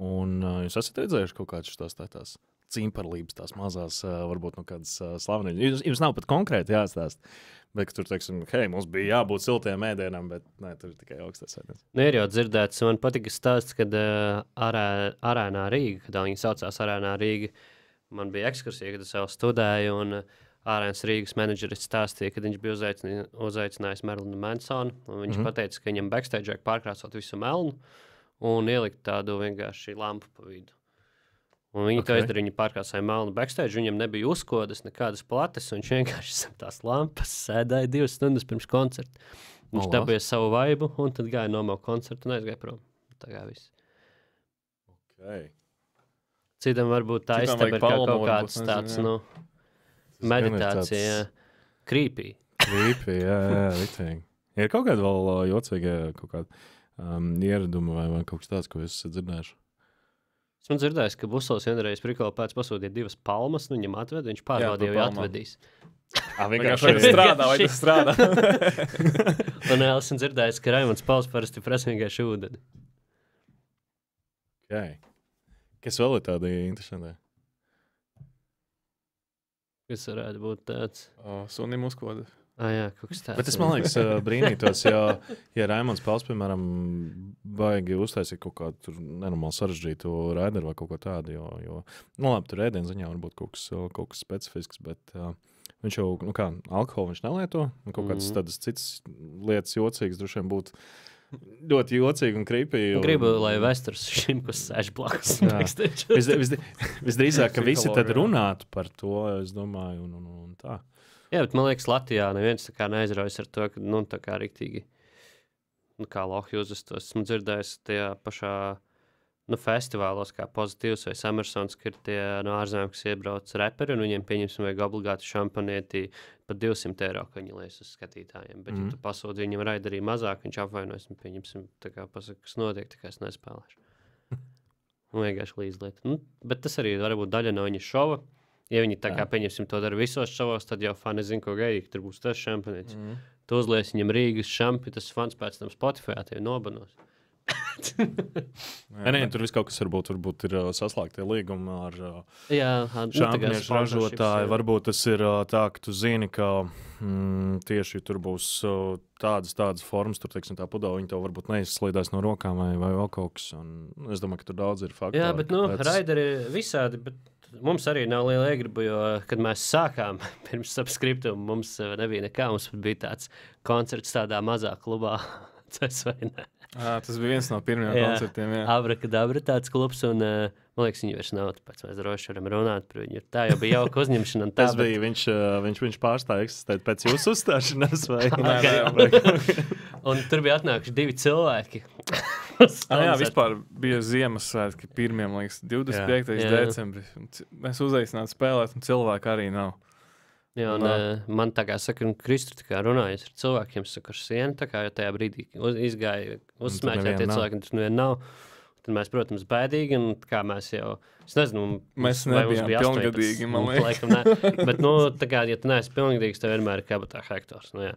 un jūs esat redzējuši kaut kādas tās cimparlības, tās mazās, varbūt kādas slavenības. Jums nav pat konkrēti jāstāst, bet tur, teiksim, mums bija jābūt siltiem ēdienam, bet nē, tur ir tikai augstais ēdiens. Ir jau dzirdēts, man patika stāsts, kad Arēnā Rīga, kad viņi saucās Arēnā Rīga, man bija ekskursija, kad es jau studēju, un Arēnas Rīgas menedžeris stāstīja, kad viņš bija uzaicinājis Merlinu Mansonu, un viņš pateica, ka viņam backstage pārkrāsot visu melnu, un ielikt tādu vienkārši lampu pa vidu. Un viņi to izdarīja, viņi pārkrāsāja melnu backstage, viņam nebija uzkodas, nekādas plates, un viņš vienkārši zem tās lampas sēdēja 2 stundas pirms koncerta. Viņš dabīja savu vaibu, un tad gāja nomau koncertu un aizgāja prom. Tā kā viss. Citam varbūt tā istaba ir kaut kāds tāds, meditācija, creepy. Creepy, jā, ritīgi. Ir kaut kāda vēl jocīga kaut kāda ieraduma vai kaut kas tāds, ko jūs esat dzirdējuši? Esmu dzirdējis, ka Busovs vienreiz prikola pēc pasūtīja 2 palmas, viņam atved, viņš pārbaudīja, jau atvedīs. Vienkārši strādā, vai tas strādā? Un esmu dzirdējis, ka Raimonds Pauls parasti prasa vienkārši ūdeni. Kas vēl ir tādi interesanti? Kas varētu būt tāds? Sunim uzkodas. Jā, kaut kas tāds. Bet es, man liekas, brīnītos, ja Raimonds Pauls, piemēram, baigi uztaisīt kaut kādu nenormāli sarežģītu raideru vai kaut ko tādu, jo labi, tur ēdienu ziņā varbūt kaut kas specifisks, bet viņš jau, alkoholu viņš nelieto, un kaut kādas tādas citas lietas jocīgas droši vien būtu ļoti jocīgi un creepy. Gribu, lai Vesters šim, kas sēž blakus. Visdrīzāk, ka visi tad runātu par to, es domāju, un tā. Jā, bet man liekas, Latvijā neviens tā kā neaizraujas ar to, ka, tā kā riktīgi, kā lohi uzvestos. Esmu dzirdējis tajā pašā, festivālos kā Pozitīvs vai Samersons, ka ir tie no ārzemēm, kas iebrauc reperi, un viņiem pieņemsim vajag obligāti šampanieti pat 200 eiro, ka viņi lies uz skatītājiem. Bet, ja tu pasūdzi viņam raiderī mazāk, viņš apvainojas, un pieņemsim, tā kā pasaka, kas notiek, tā kā es nespēlēšu. Un vienkārši līdzliet. Bet tas arī var būt daļa no viņa šova. Ja viņi tā kā pieņemsim to dara visos šovos, tad jau fani zina, ko gaidīt, tur būs tas šampanīts. Tu uzlies viņam Rīgas šampi, tas fans pēc tam Spotify tevi nobanos. Tur viss kaut kas varbūt ir saslēgtie līgumi ar šampiniešu ražotāju. Varbūt tas ir tā, ka tu zini, ka tieši tur būs tādas formas, tur, teiksim, tā pudeļa, viņi tev varbūt neizslīdēs no rokām vai vēl kaut kas. Un es domāju, ka tur daudz ir faktori. Jā, bet raideri ir visādi, bet mums arī nav liela iegriba, jo, kad mēs sākām pirms subscriptum, mums nebija nekā, mums bija tāds koncerts tādā mazā klubā, Tas bija viens no pirmajiem koncertiem, jā. Abrakadabra tāds klubs, un man liekas, viņi vairs nav, tāpēc mēs droši varam runāt par viņu. Tā jau bija jauka uzņemšana. Tas bija, viņš pārstāja eksistēt pēc jūsu uzstāšanās, vai? Un tur bija atnākuši 2 cilvēki. Jā, vispār bija Ziemassvētki, pirmiem, liekas, 25. decembris. Mēs uzaicinātu spēlēt, un cilvēku arī nav. Jā, un man tā kā saka, Kristu tā kā runājas ar cilvēkiem, saka, ar sienu, tā kā jau tajā brīdī izgāja uzsmēķēt tie cilvēki, un tur nevien nav. Tad mēs, protams, bēdīgi, un kā mēs jau, es nezinu, Mēs vai mums nebijām bija pilngadīgi, 18, man liekas. laikam, ne. Bet, nu, tā kā, ja tu neesi pilngadīgs, tev vienmēr ir kabatā Hektors. Nu, jā.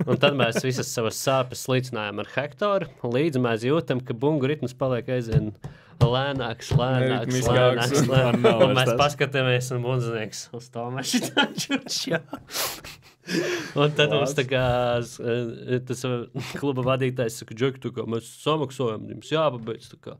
Un tad mēs visas savas sāpes slīcinājām ar Hektoru, un līdzi mēs jūtam, ka bungu ritms paliek aizvien lēnāks. Neritmiskāks. Un mēs paskatāmies, un bundznieks uz to mēs šitā čuršjā. Un tad mums tā kā tas kluba vadītājs saka, Džeki, tā kā mēs samaksājam, jums jāpabeidz, tā kā.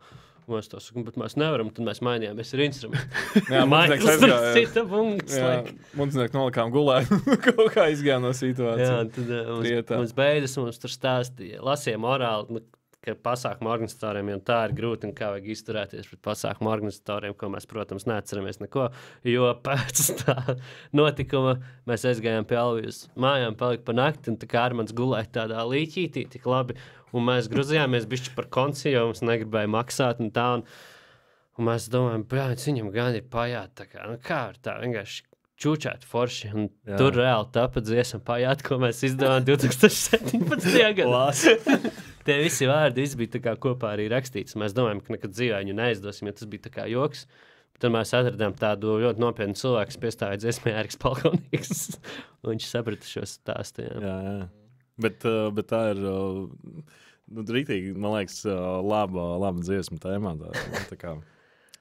Un mēs tā sakam, bet mēs nevaram, tad mēs mainījāmies ar instrumentu. Jā, Maikls Mundznieks tur aizgāja. cita bungas. Jā, Mundznieks nolikām gulēt, kaut kā izgāja no Jā, situācijas. tad Rietā. mums beidzas, mums tur stāstīja, lasīja morāli, nu, ka pasākuma organizatoriem jau tā ir grūti un kā vajag izturēties pret pasākuma organizatoriem, ko mēs, protams, neatceramies neko, jo pēc tā notikuma mēs aizgājām pie Alvijas mājām, palika pa nakti, un tā kā Armands gulēja tādā līķītī, tik labi, un mēs gruzījāmies bišķi par konci, jo mums negribēja maksāt un tā, un mēs domājam, bļāņ, viņam gan ir pajāt, tā kā, nu kā var tā, vienkārši čūčāt forši, un Jā. tur reāli tāpat dziesam pajāt, ko mēs izdevām 2017. gadā. Tie visi vārdi bija tā kā kopā arī rakstīts. Mēs domājam, ka nekad dzīvē viņu neizdosim, jo tas bija tā kā joks. Tad mēs atradām tādu ļoti nopietnu cilvēku, kas piestāja dziesmē Eriks Palkonīgs. Un viņš saprata šo stāstu. Jā. Bet tā ir rītīgi, man liekas, laba dziesma tēmā. Tā kā,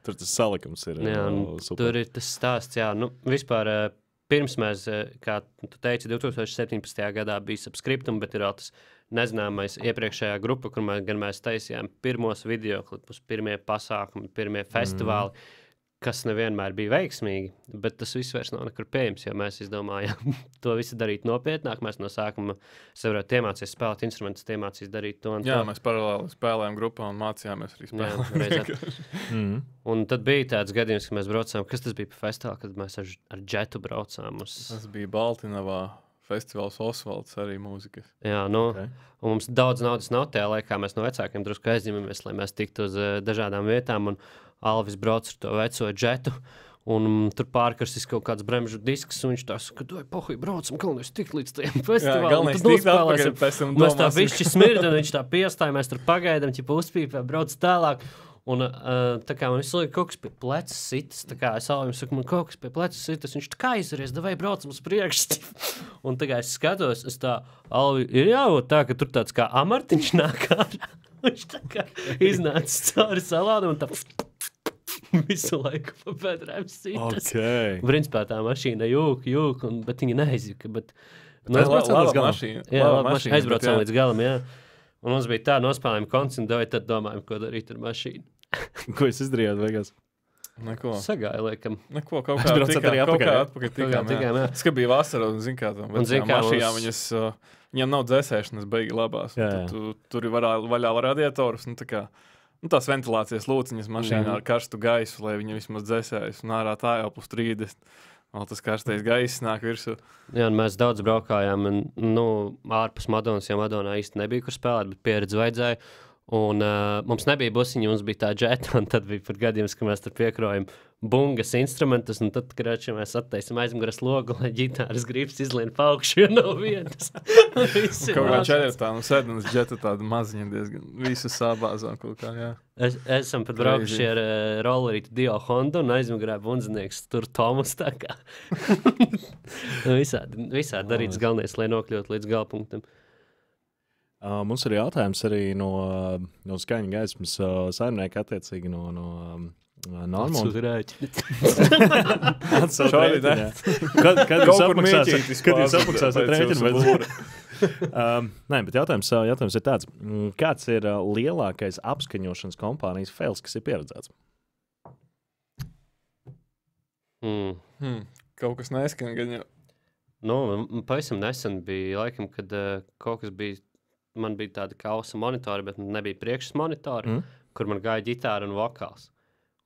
tur tas salikums ir Jā, super. tur ir tas stāsts, jā. Nu, vispār pirms mēs, kā tu teici, 2017. gadā bija subscriptum, bet ir vēl tas nezināmais iepriekšējā grupa, kur mēs taisījām pirmos videoklipus, pirmie pasākumi, pirmie festivāli, kas nevienmēr bija veiksmīgi, bet tas viss vairs nav nekur pieejams, jo mēs izdomājām to visu darīt nopietnāk. Mēs no sākuma varētu iemācīties spēlēt instrumentus, iemācīties darīt to un Jā, to. mēs paralēli spēlējām grupā un mācījāmies arī spēlēt. Un tad bija tāds gadījums, ka mēs braucām, kas tas bija pa festivālu, kad mēs ar džetu braucām uz... Tas bija Baltinavā. Festivāls Osvalds arī mūzikas. Jā, nu, un mums daudz naudas nav tajā laikā. Mēs no vecākiem drusku aizņemamies, lai mēs tiktu uz dažādām vietām. Un Alvis brauc ar to veco džetu. Un tur pārkarsis kaut kāds bremžu disks. Un viņš tā saka, doj, pohuj, braucam, galvenais tikt līdz tajam festivālam. Galvenais tikt atpakaļ, pēc tam Mēs tā domāsim. višķi smirda, un viņš tā piestāja. Mēs tur pagaidām, ķipa uzpīpē, brauc tālāk. Un tā kā man visu laiku kaut kas pie plecas sitas, tā kā es Alvim saku, man kaut kas pie plecas sitas, viņš tā kā izvaries, davai braucam uz priekšu. Un tā kā es skatos, es tā, Alvi, ir jābūt tā, ka tur tāds kā amartiņš nāk ārā. Viņš tā kā iznāca cauri salādu un tā visu laiku pa bedrēm sitas. Okay. Principā tā mašīna jūk, bet viņa neizjuka. Bet, Tas nu, bija laba mašīna. Jā, Laba labi, mašīna, aizbraucām bet jā. līdz galam, jā. Un mums bija tā, nospēlējām koncentrēju, tad domājam, ko darīt ar mašīnu. Ko jūs izdarījāt beigās? Neko. Sagāja, laikam. Neko, kaut kā Aizbraucat arī atpakaļ, jā? atpakaļ Kaut kā tikām, jā. Tas, ka bija vasara, un zin kā tam Un zin kā mašīnām, mums- viņam nav dzēsēšanas beigi labās. Jā, Un tad tur ir vaļā radiatorus, nu tā kā, tās ventilācijas lūciņas mašīnā ar karstu gaisu, lai viņi vismaz dzēsējas, un ārā tā jau plus 30. Vēl tas karstais gaiss nāk virsū. Jā, un mēs daudz braukājām, un, nu, ārpus Madonas, jo Madonā īsti nebija, kur spēlēt, bet pieredzi vajadzēja. Un mums nebija busiņa, mums bija tā džeta, un tad bija pat gadījums, ka mēs tur piekrojam bungas instrumentus, un tad, krāči, mēs attaisam aizmugures logu, lai ģitāras gribas izlien pa augšu, jo nav vietas. Visi Kaut kā mācās. četratā, nu sēdienas džeta tāda maziņa diezgan, visu sābāzām kaut kā, jā. Esam pat braukuši ar rollerīti Dio Honda un aizmugurē bundzinieks tur Tomas tā kā. visādi darīts galvenais, lai nokļūtu līdz galpunktam. Mums ir jautājums arī no skaņa gaismas saimnieka attiecīgi no Normunda. Šādi, ne? Kad jūs Kaut kur apmaksāsiet mīķītis apmaksāsiet pēc rēķinu? jūsu vai- Nē, bet jautājums ir tāds. Kāds ir lielākais apskaņošanas kompānijas fails, kas ir pieredzēts? Kaut kas neskan, gan jau. Nu, pavisam nesen bija laikam, kad kaut kas bija, man bija tāda kausa monitori, bet nebija priekšas monitori, kur man gāja ģitāra un vokāls.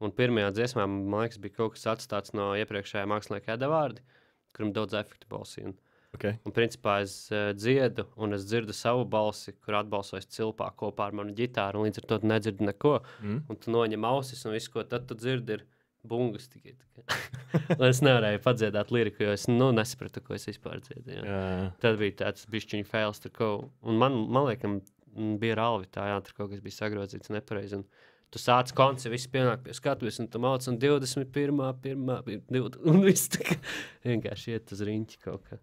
Un pirmajā dziesmā, man liekas, bija kaut kas atstāts no iepriekšējā mākslinieka Edavārdi, kuram daudz efektu balsī. Okay. Un principā es dziedu, un es dzirdu savu balsi, kur atbalsojas cilpā kopā ar manu ģitāru, un līdz ar to tu nedzirdi neko. Un tu noņem ausis, un viss, ko tad tu dzirdi, ir bungas tikai. Un es nevarēju padziedāt liriku, jo es nesapratu, ko es vispār dziedāju. Jā. Tad bija tāds bišķiņu fails, un man liekas, bija ralvi tā, jā, tur kaut kas bija sagrozīts nepareizi. Un Tu sāc konci, visi pienāk pie skatuves, un tu māc, un 21. 20, un viss tā kā vienkārši iet uz riņķi kaut kā.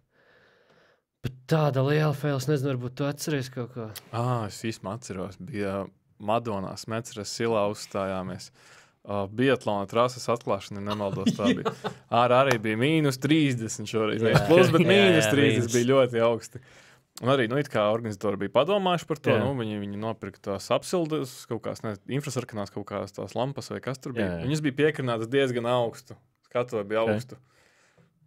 Bet tāda liela fails, nezinu, varbūt tu atceries kaut ko. Es īsti atceros, bija Madonā Smeceres silā uzstājāmies. Biatlona trases atklāšana, nemaldos, tā bija. Arī bija -30 šoreiz. Nevis plus, bet -30 bija ļoti augsti. Un arī, it kā organizatori bija padomājuši par to, viņi nopirka tās apsildes, kaut kās, infrasarkanās kaut kās tās lampas vai kas tur bija. Viņas bija piekrinātas diezgan augstu. Skatuve bija augstu.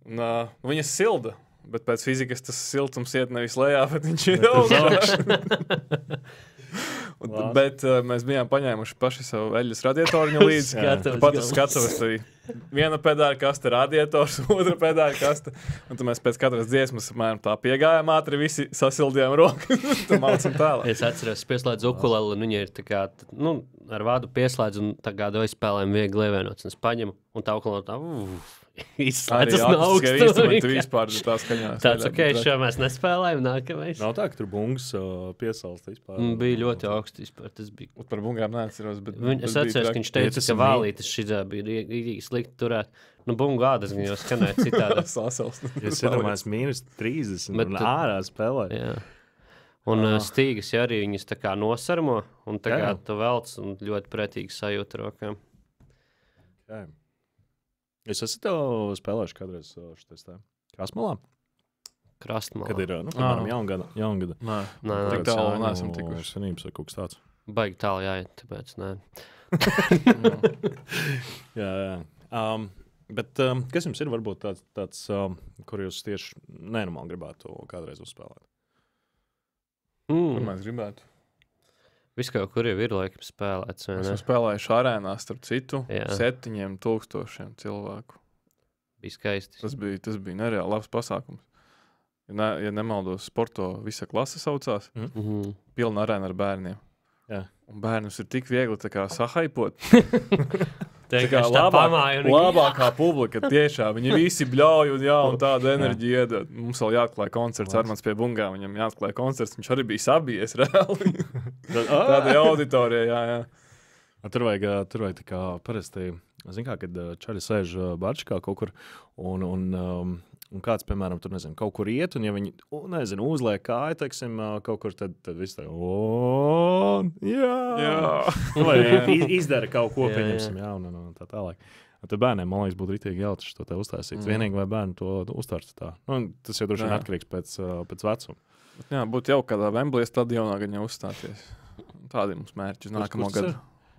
Un viņas silda, bet pēc fizikas tas siltums iet nevis lejā, bet viņš ir augstā. Bet mēs bijām paņēmuši paši savu eļļas radiatoru līdzi. Pat uz skatuves bija viena pedāļa kaste, radiators, otra pedāļa kaste. Un tad mēs pēc katras dziesmas tā piegājām ātri, visi sasildījām rokas. Es atceros, pieslēdzu ukuleli, un viņi ir tā kā, ar vādu pieslēdzu, un tā kā doju spēlēm viegli ievienots. Un es paņemu, un tā ukuleli tā, izslēdzas no augstu. Tāds, šo mēs nespēlējam, nākamais. Nav tā, ka tur bungas piesalst vispār. Bija ļoti augsti vispār, tas bija. Par bungām neatceros, bet es atceros, ka viņš teica, ka vālītes šitā bija slikti turēt. Bungu gādas gan jau skanēja citādi. Es iedomājos -30 un ārā spēlē. Jā. Un stīgas arī viņas tā kā nosarmo, un tā kā tu velc, un ļoti pretīgi sajūta rokām. Es esmu tev spēlējuši kādreiz šitais tā Krastmalā? Krastmalā. Kad ir, piemēram, jaungada. Nē, tik tālu neesam tikuši. Senības vai kaut kas tāds. Baigi tālu jāiet, tāpēc nē. Jā. Bet kas jums ir varbūt tāds kur jūs tieši nenormāli gribētu kādreiz uzspēlēt? Kur mēs gribētu? Viss kaut kur jau ir laikam spēlēts. Esmu spēlējuši arēnā starp citu 7,000 cilvēku. Bija skaisti. Tas bija nereāli labs pasākums. Ja nemaldos, sporto visa klase saucās. Pilna arēna ar bērniem. Un bērnus ir tik viegli tā kā sahaipot. Tā kā labākā publika tiešām. Viņi visi bļauj un tādu enerģiju iedod. Mums vēl jāatklāja koncerts Armands pie bungām. Viņam jāatklāja koncerts. Viņš arī bija sabijies reāli. Tāda auditorijā, jā. Tur vajag tā kā parasti, zin kā, kad čaļi sēž barčikā kaut kur un kāds, piemēram, tur, nezinu, kaut kur iet, un ja viņi, uzliek kāju, teiksim, kaut kur, tad viss tā, vai izdara kaut ko, pieņemsim, un tā tālāk. Tad bērniem, man liekas, būtu ritīgi jautri to te uztaisīt. Vienīgi, vai bērni to uztvertu tā. Tas jau droši vien atkarīgs pēc vecuma. Jā, būtu jau kādā Wembley stadionā gan jau uzstāties. Tādi mums mērķi uz nākamo gadu.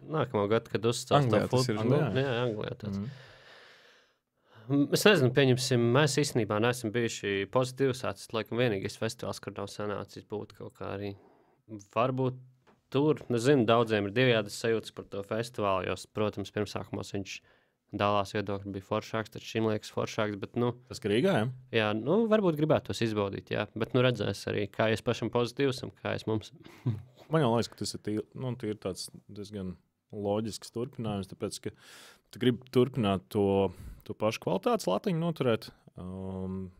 Nākamo gadu, kad uzstās to futbolu. Jā, Anglijā tāds. Es nezinu, pieņemsim, mēs īstenībā neesam bijuši pozitīvs. Tas, laikam, vienīgais festivāls, kur nav sanācis būt kaut kā arī. Varbūt tur, nezinu, daudziem ir divjādas sajūtas par to festivālu, jo, protams, pirmsākumos viņš dalās viedokļi bija foršāks, tad šim liekas foršāks, bet, Tas, ka Rīgā, jā? Jā, varbūt gribētu tos izbaudīt, jā, bet, redzēs arī, kā es pašam pozitīvs un kā es mums. Man jau liekas, ka tas ir tāds diezgan loģisks turpinājums, tāpēc, ka tu gribi turpināt to pašu kvalitātes latiņu noturēt,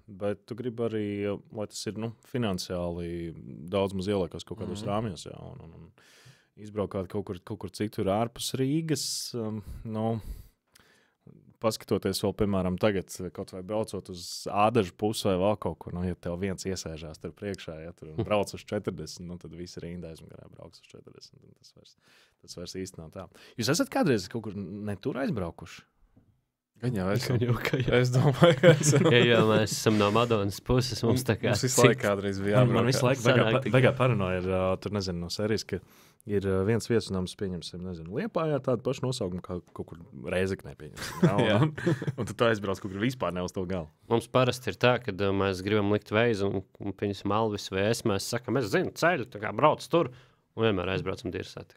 bet tu gribi arī, lai tas ir, finansiāli daudz maz ieliekos kaut kādos rāmjos, jā, un izbraukāt kaut kur citur ārpus Rīgas, paskatoties vēl, piemēram, tagad, kaut vai braucot uz Ādažu pusi vai vēl kaut kur, ja tev viens iesēžās tur priekšā, ja tur brauc uz 40, tad visi rindā aizmugurē brauks uz 40, tas vairs īsti nav tā. Jūs esat kādreiz kaut kur netur aizbraukuši? Gan jau esam. Es domāju, ka esam. Jā, mēs esam no Madonas puses, mums tā kā... Mums visu laiku kādreiz bija jābraukt. Man visu laiku vegā paranoja ir, tur nezinu, no serijas, ka ir viens viesunams, pieņemsim, nezinu, Liepājā tādu pašu nosaukumu, kā kaut kur Rēzeknē pieņemsim. Un tad tu aizbrauc kaut kur vispār ne uz to galu. Mums parasti ir tā, kad mēs gribam likt veizu un pieņemsim Alvis vai es, mēs sakam, es zinu ceļu, tā kā brauc tur, un vienmēr aizbraucam Dirsēt.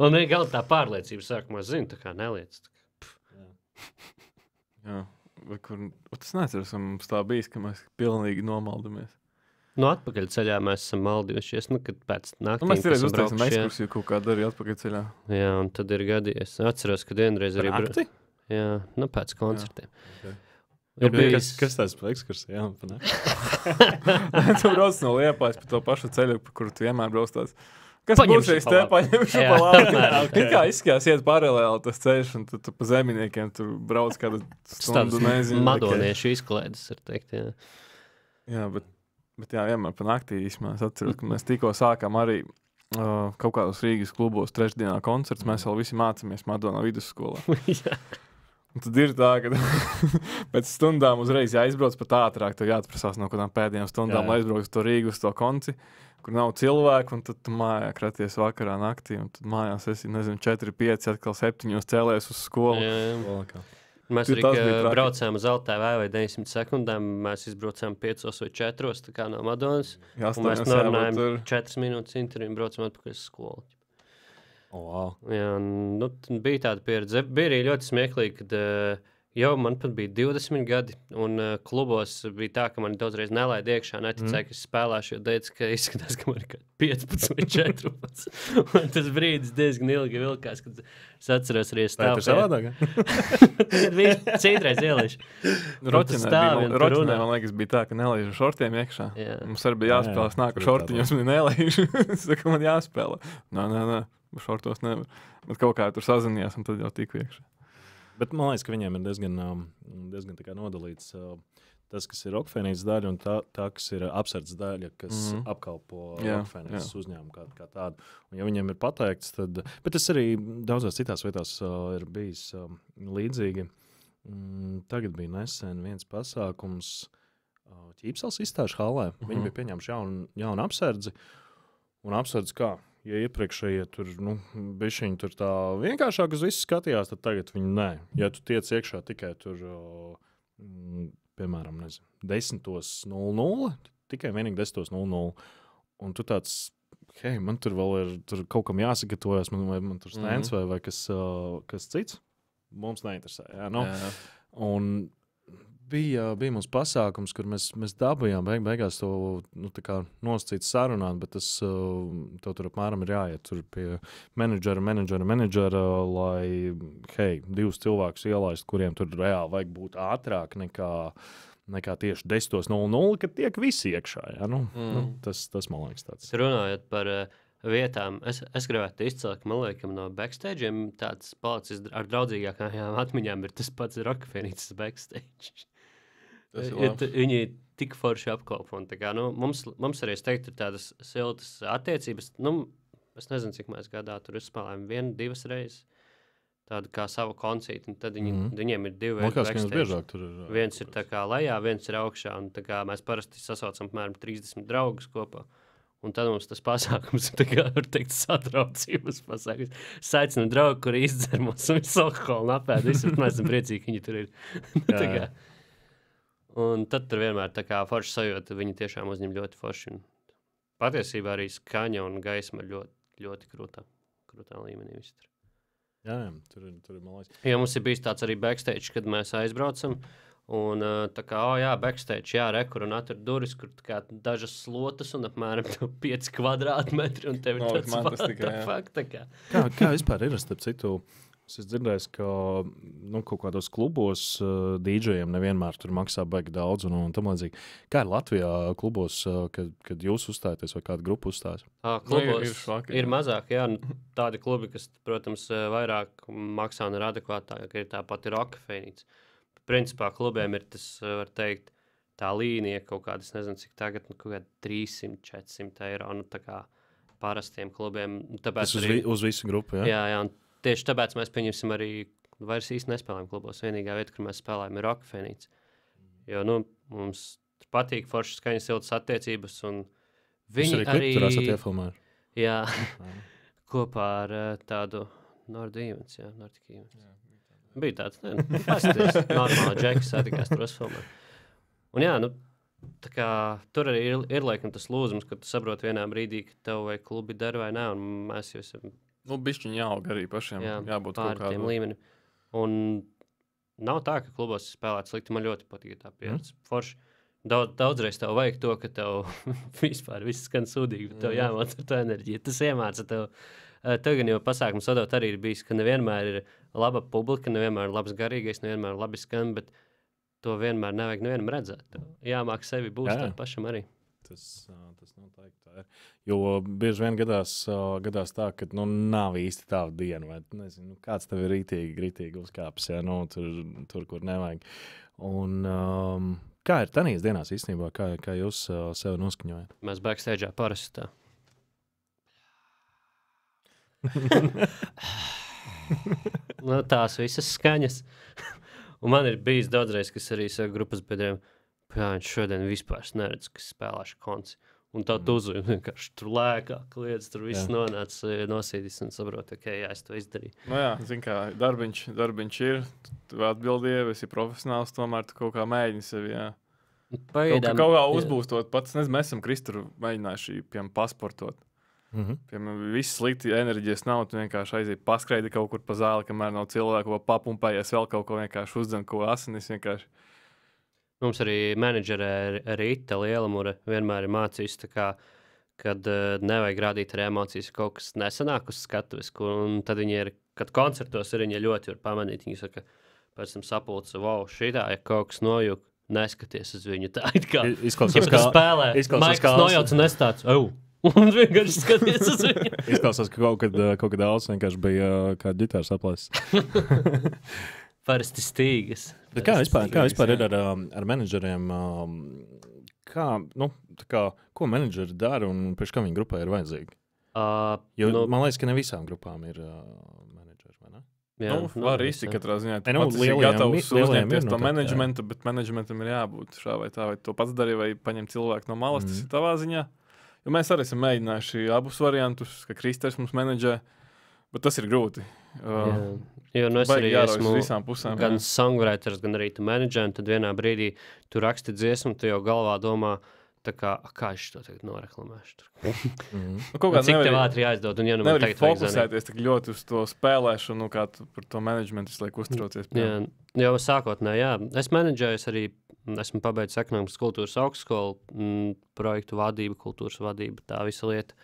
Un vienkārši tā pārliecība sākumā, es zinu, tā kā neliec. Jā, vai kur... Tas neatceros, mums tā bijis, ka mēs pilnīgi nomaldamies. Atpakaļ ceļā mēs esam maldījušies, kad pēc naktīm, mēs reiz uztaisam ekskursiju kaut kādu arī atpakaļ ceļā. Jā, un tad ir gadījies. Atceros, ka vienreiz arī... Nakti? Jā, pēc koncertiem. Kas tās pa ekskursiju? Jā, Tu brauc no Liepājas pa to pašu ceļu, pa kuru tu vienmēr brauc tāds Kas būs, Paņemšu ja es pa te labi. paņemšu Jā, pa labi? apmēram It kā izskatās iet paralēli tas ceļš, un tu pa zeminiekiem tur brauc kādu stundu, nezinu. Madoniešu izklaides, var teikt, jā. Jā, bet jā, vienmēr pa naktī īsmā. Es atceros, ka mēs tikko sākām arī kaut kādos Rīgas klubos trešdienā koncerts. Mēs vēl visi mācāmies Madonā vidusskolā. Jā. Un tad ir tā, ka pēc stundām uzreiz jāizbrauc pat ātrāk. Tev jāatprasās no kādām pēdējām stundām, lai aizbrauc uz to Rīgu, uz to konci, kur nav cilvēku, un tad tu mājā kraties vakarā naktī, un tad mājās esi, nezinu, 4, 5, atkal 7 cēlies uz skolu. Jā. Mēs Tas arī bija traki. braucām uz LTV vai 900 sekundēm, mēs izbraucām 5 vai 4, tā kā no Madonas, Jā, un mēs norunājām 4 minūtes interviju un braucam atpakaļ uz skolu. Wow. Jā, nu, bija tāda pieredze. Bija arī ļoti smieklīgi, kad jau man pat bija 20 gadi, un klubos bija tā, ka man daudzreiz nelaid iekšā, neticēja, ka es spēlēšu, jo teica, ka izskatās, ka man ir 15 vai 14. Un tas brīdis diezgan ilgi vilkās, kad es atceros arī Tā ir stāvu. savādāk. Tagad bija citreiz ielīšu. Roķinē, man liekas, bija tā, ka nelaižu šortiem iekšā. Jā. Mums arī bija jāspēlē, es nāku šortiņos, man nelaižu. Es saku, man jāspēlē. Nē, šortos nevar. Bet kaut kā tur sazinījās, un tad jau tiku iekšā. Bet man liekas, ka viņiem ir diezgan tā kā nodalīts tas, kas ir Rockfēnijas daļa, un tā kas ir apsardzes daļa, kas apkalpo Rockfēnijas uzņēmumu kā tādu. Un ja viņiem ir pateikts, tad... Bet tas arī daudzās citās vietās ir bijis līdzīgi. Tagad bija nesen viens pasākums Ķīpsels izstāžu hallē. Viņi bija pieņēmuši jaunu apsardzi. Un apsardzi kā? Ja iepriekšējie tur, bišķiņi tur tā vienkāršāk uz visu skatījās, tad tagad viņi nē. Ja tu tiec iekšā tikai tur, piemēram, 10:00, tikai vienīgi 10:00, un tu tāds, hei, man tur vēl ir kaut kam jāsagatavojas, man tur stēns vai kas cits, mums neinteresē. Jā, nu? Jā. Un bija mums pasākums, kur mēs dabūjām beigās to tā kā nosacīt sarunāt, bet tas tev tur apmēram ir jāiet tur pie menedžera, lai, hei, 2 cilvēkus ielaist, kuriem tur reāli vajag būt ātrāk nekā tieši 10:00, kad tiek visi iekšā. Ja? Tas man liekas tāds. Runājot par vietām, es gribētu izcelt, ka man liekas, no backstage'iem tāds palicis ar draudzīgākajām atmiņām ir tas pats Rockfēnijas backstage. Viņi tik forši apkalpo. Mums arī, es teiktu, ir tādas siltas attiecības. Es nezinu, cik mēs gadā tur uzspēlējam 1-2 reizes. Tādu kā savu koncīti. Tad viņiem ir 2 veidi backstage. Viens ir tā kā lejā, viens ir augšā. Un tā kā mēs parasti sasaucam apmēram 30 draugus kopā. Un tad mums tas pasākums ir, tā kā, var teikt, satraucības pasākums. Saicinu draugu, kuri izdzer mums visu alkoholu un apēd. Mēs esam priecīgi, ka viņi tur ir. Un tad tur vienmēr tā kā forši sajūta, viņi tiešām uzņem ļoti forši. Un patiesībā arī skaņa un gaisma ļoti, ļoti krūtā līmenī. Jā, tur ir malais. Ja mums ir bijis tāds arī backstage, kad mēs aizbraucam, un tā kā, backstage, rekur un atur duris, kur tā kā dažas slotas un apmēram 5 kvadrātmetri, un tev ir tāds fakta. Kā vispār ir, starp citu? Es dzirdēju, ka kaut kādos klubos dīdžejiem nevienmēr tur maksā baigi daudz un tam līdzīgi. Kā ir Latvijā klubos, kad jūs uzstājaties vai kāda grupa uzstājas? Klubos ir mazāk, tādi klubi, kas, protams, vairāk maksā un ir adekvātāk, ir tāpat ir Rockfēnijas. Principā klubiem ir tas, var teikt, tā līnija kaut kāda, es nezinu, cik tagad, kaut kāda 300-400 eiro, tā kā parastiem klubiem. Tas uz visu grupu, jā? Jā, un tieši tāpēc mēs pieņemsim arī, vairs īsti nespēlējam klubos. Vienīgā vieta, kur mēs spēlējam, ir Rockfēnijas. Jo, mums patīk foršas skaņas siltas attiecības, un viņi arī... Tur esat iefilmējuši. Jā, kopā ar tādu Nordic Events, Nordic Events. Bija tāds, pasties, normāli džekas satikās tur uzfilmē. Un tā kā tur arī ir laikam tas lūzums, ka tu saproti vienā brīdī, ka tev vai klubi der vai nē, un mēs jau esam... bišķiņi jāaug arī pašiem, jābūt kaut kādiem līmenim. Un nav tā, ka klubos spēlēt slikti, man ļoti patīk tā pieredze. Forši. Daudzreiz tev vajag to, ka tev vispār viss skan sūdīgi, bet tev jāmāc ar to enerģiju. Tas iemāca tev. Tev gan jau pasākums vadot arī ir bijis, ka nevienmēr ir laba publika, nevienmēr ir labs garīgais, nevienmēr labi skan, bet to vienmēr nevajag nevienam redzēt. Tev jāmāk sevi būstēt pašam arī. Tas noteikti tā ir. Jo bieži vien gadās tā, ka nav īsti tava diena, vai nezinu, kāds tev ir rītīgi uzkāpis, ja, tur, kur nevajag. Un kā ir tanīs dienās īstenībā, kā jūs sevi noskaņojat? Mēs backstage'ā parasti tā. Tās visas skaņas. Un man ir bijis daudzreiz, kas arī saka grupas biedriem, viņš šodien vispār neredz, kas spēlēšu konci. Un tā tu uzvien vienkārši tur lēkā, kliedz, tur viss nonāca nosīdis un saprot, jā, es to izdarīju. Jā, zin kā, darbiņš ir, tu atbildīji, esi profesionāls, tomēr tu kaut kā mēģini sevi, jā. Pagaidām, kaut kā uzbūstot pats, nezinu, mēs esam Kristuru mēģinājuši, piemēram, pasportot. Piemēram, viss slikti enerģijas nav, tu vienkārši aiziet paskreidi kaut kur pa zāli, kamēr nav cilvēku, vai papumpējies vēl kaut ko vienkārši uzdzen, ko asinis vienkārši. Mums arī menedžere Rīta Lielamura vienmēr ir mācījis, kad nevajag rādīt ar emocijas, kaut kas nesanāk uz skatuves, un tad viņi ir, kad koncertos ir, viņi ļoti var pamanīt, viņi saka, pēc tam sapulca, wow, šitā, ja kaut kas nojūk, neskaties uz viņu, tā it kā, spēlē, Maikas nojauc un nestāds, un vienkārši skaties uz viņu. Izklausās, ka kaut kad daudz vienkārši bija kā ģitārs aplēs. Parasti stīgas. Bet kā vispār ir ar menedžeriem? Ko menedžeri dara un pēc kā viņa grupā ir vajadzīgi? Man liekas, ka ne visām grupām ir menedžeri, vai ne? Jā, var iztikt katrā ziņā. Tu pats esi gatavs uzņemties to menedžmentu, bet menedžmentam ir jābūt šā vai tā, vai to pats darīja, vai paņem cilvēku no malas, tas ir tavā ziņā. Jo mēs arī esam mēģinājuši abus variantus, ka Kristers mums menedžē, bet tas ir grūti. Jo es arī esmu pusēm, gan songwriters, gan arī tu menedžē, un tad vienā brīdī tu raksti dziesmu, tu jau galvā domā, kā es to tagad noreklamēšu. Cik tev ātri jāizdod, un man tagad vajag fokusēties tik ļoti uz to spēlēšanu, kā tu par to menedžmentu visu laiku uztraucies. Jau sākotnē, jā. Es menedžēju arī, esmu pabeidzis ekonomikas kultūras augstskolu, projektu vadību, kultūras vadību, tā visa lieta.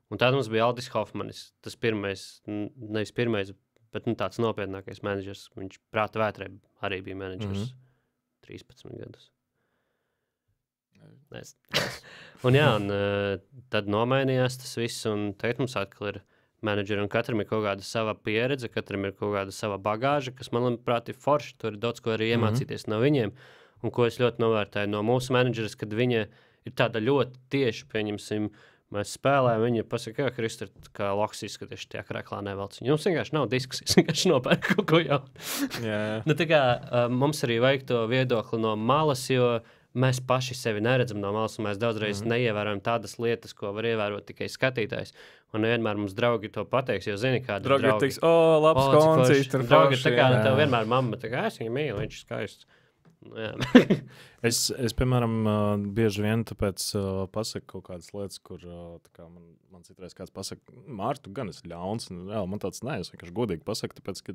Un tad mums bija Aldis Hofmanis, tas nevis pirmais, bet tāds nopietnākais menedžers. Viņš Prāta vētrē arī bija menedžers 13 gadus. Un tad nomainījās tas viss, un tagad mums atkal ir menedžeri, un katram ir kaut kāda sava pieredze, katram ir kaut kāda sava bagāža, kas, manuprāt, ir forši. Tur ir daudz ko arī iemācīties no viņiem, un ko es ļoti novērtēju no mūsu menedžeres, kad viņa ir tāda ļoti tieši, pieņemsim, mēs spēlējam, viņa pasaka, Kristur, kā loks izskaties tajā krēklā nevelc. Jums vienkārši nav diskusijas, vienkārši nopērk kaut ko jaunu. Mums arī vajag to viedokli no malas, jo mēs paši sevi neredzam no malas, un mēs daudzreiz neievērojam tādas lietas, ko var ievērot tikai skatītājs. Un vienmēr mums draugi to pateiks, jo zini, kādi draugi. Draugi teiks, labs koncīts. Draugi tev vienmēr mamma, es viņu mīlu, viņš ir skaists. Es, piemēram, bieži vien tāpēc pasaku kaut kādas lietas, kur man citreiz kāds pasaka, Māri, tu gan esi ļauns, un man tāds nē, es vienkārši godīgi pasaku, tāpēc, ka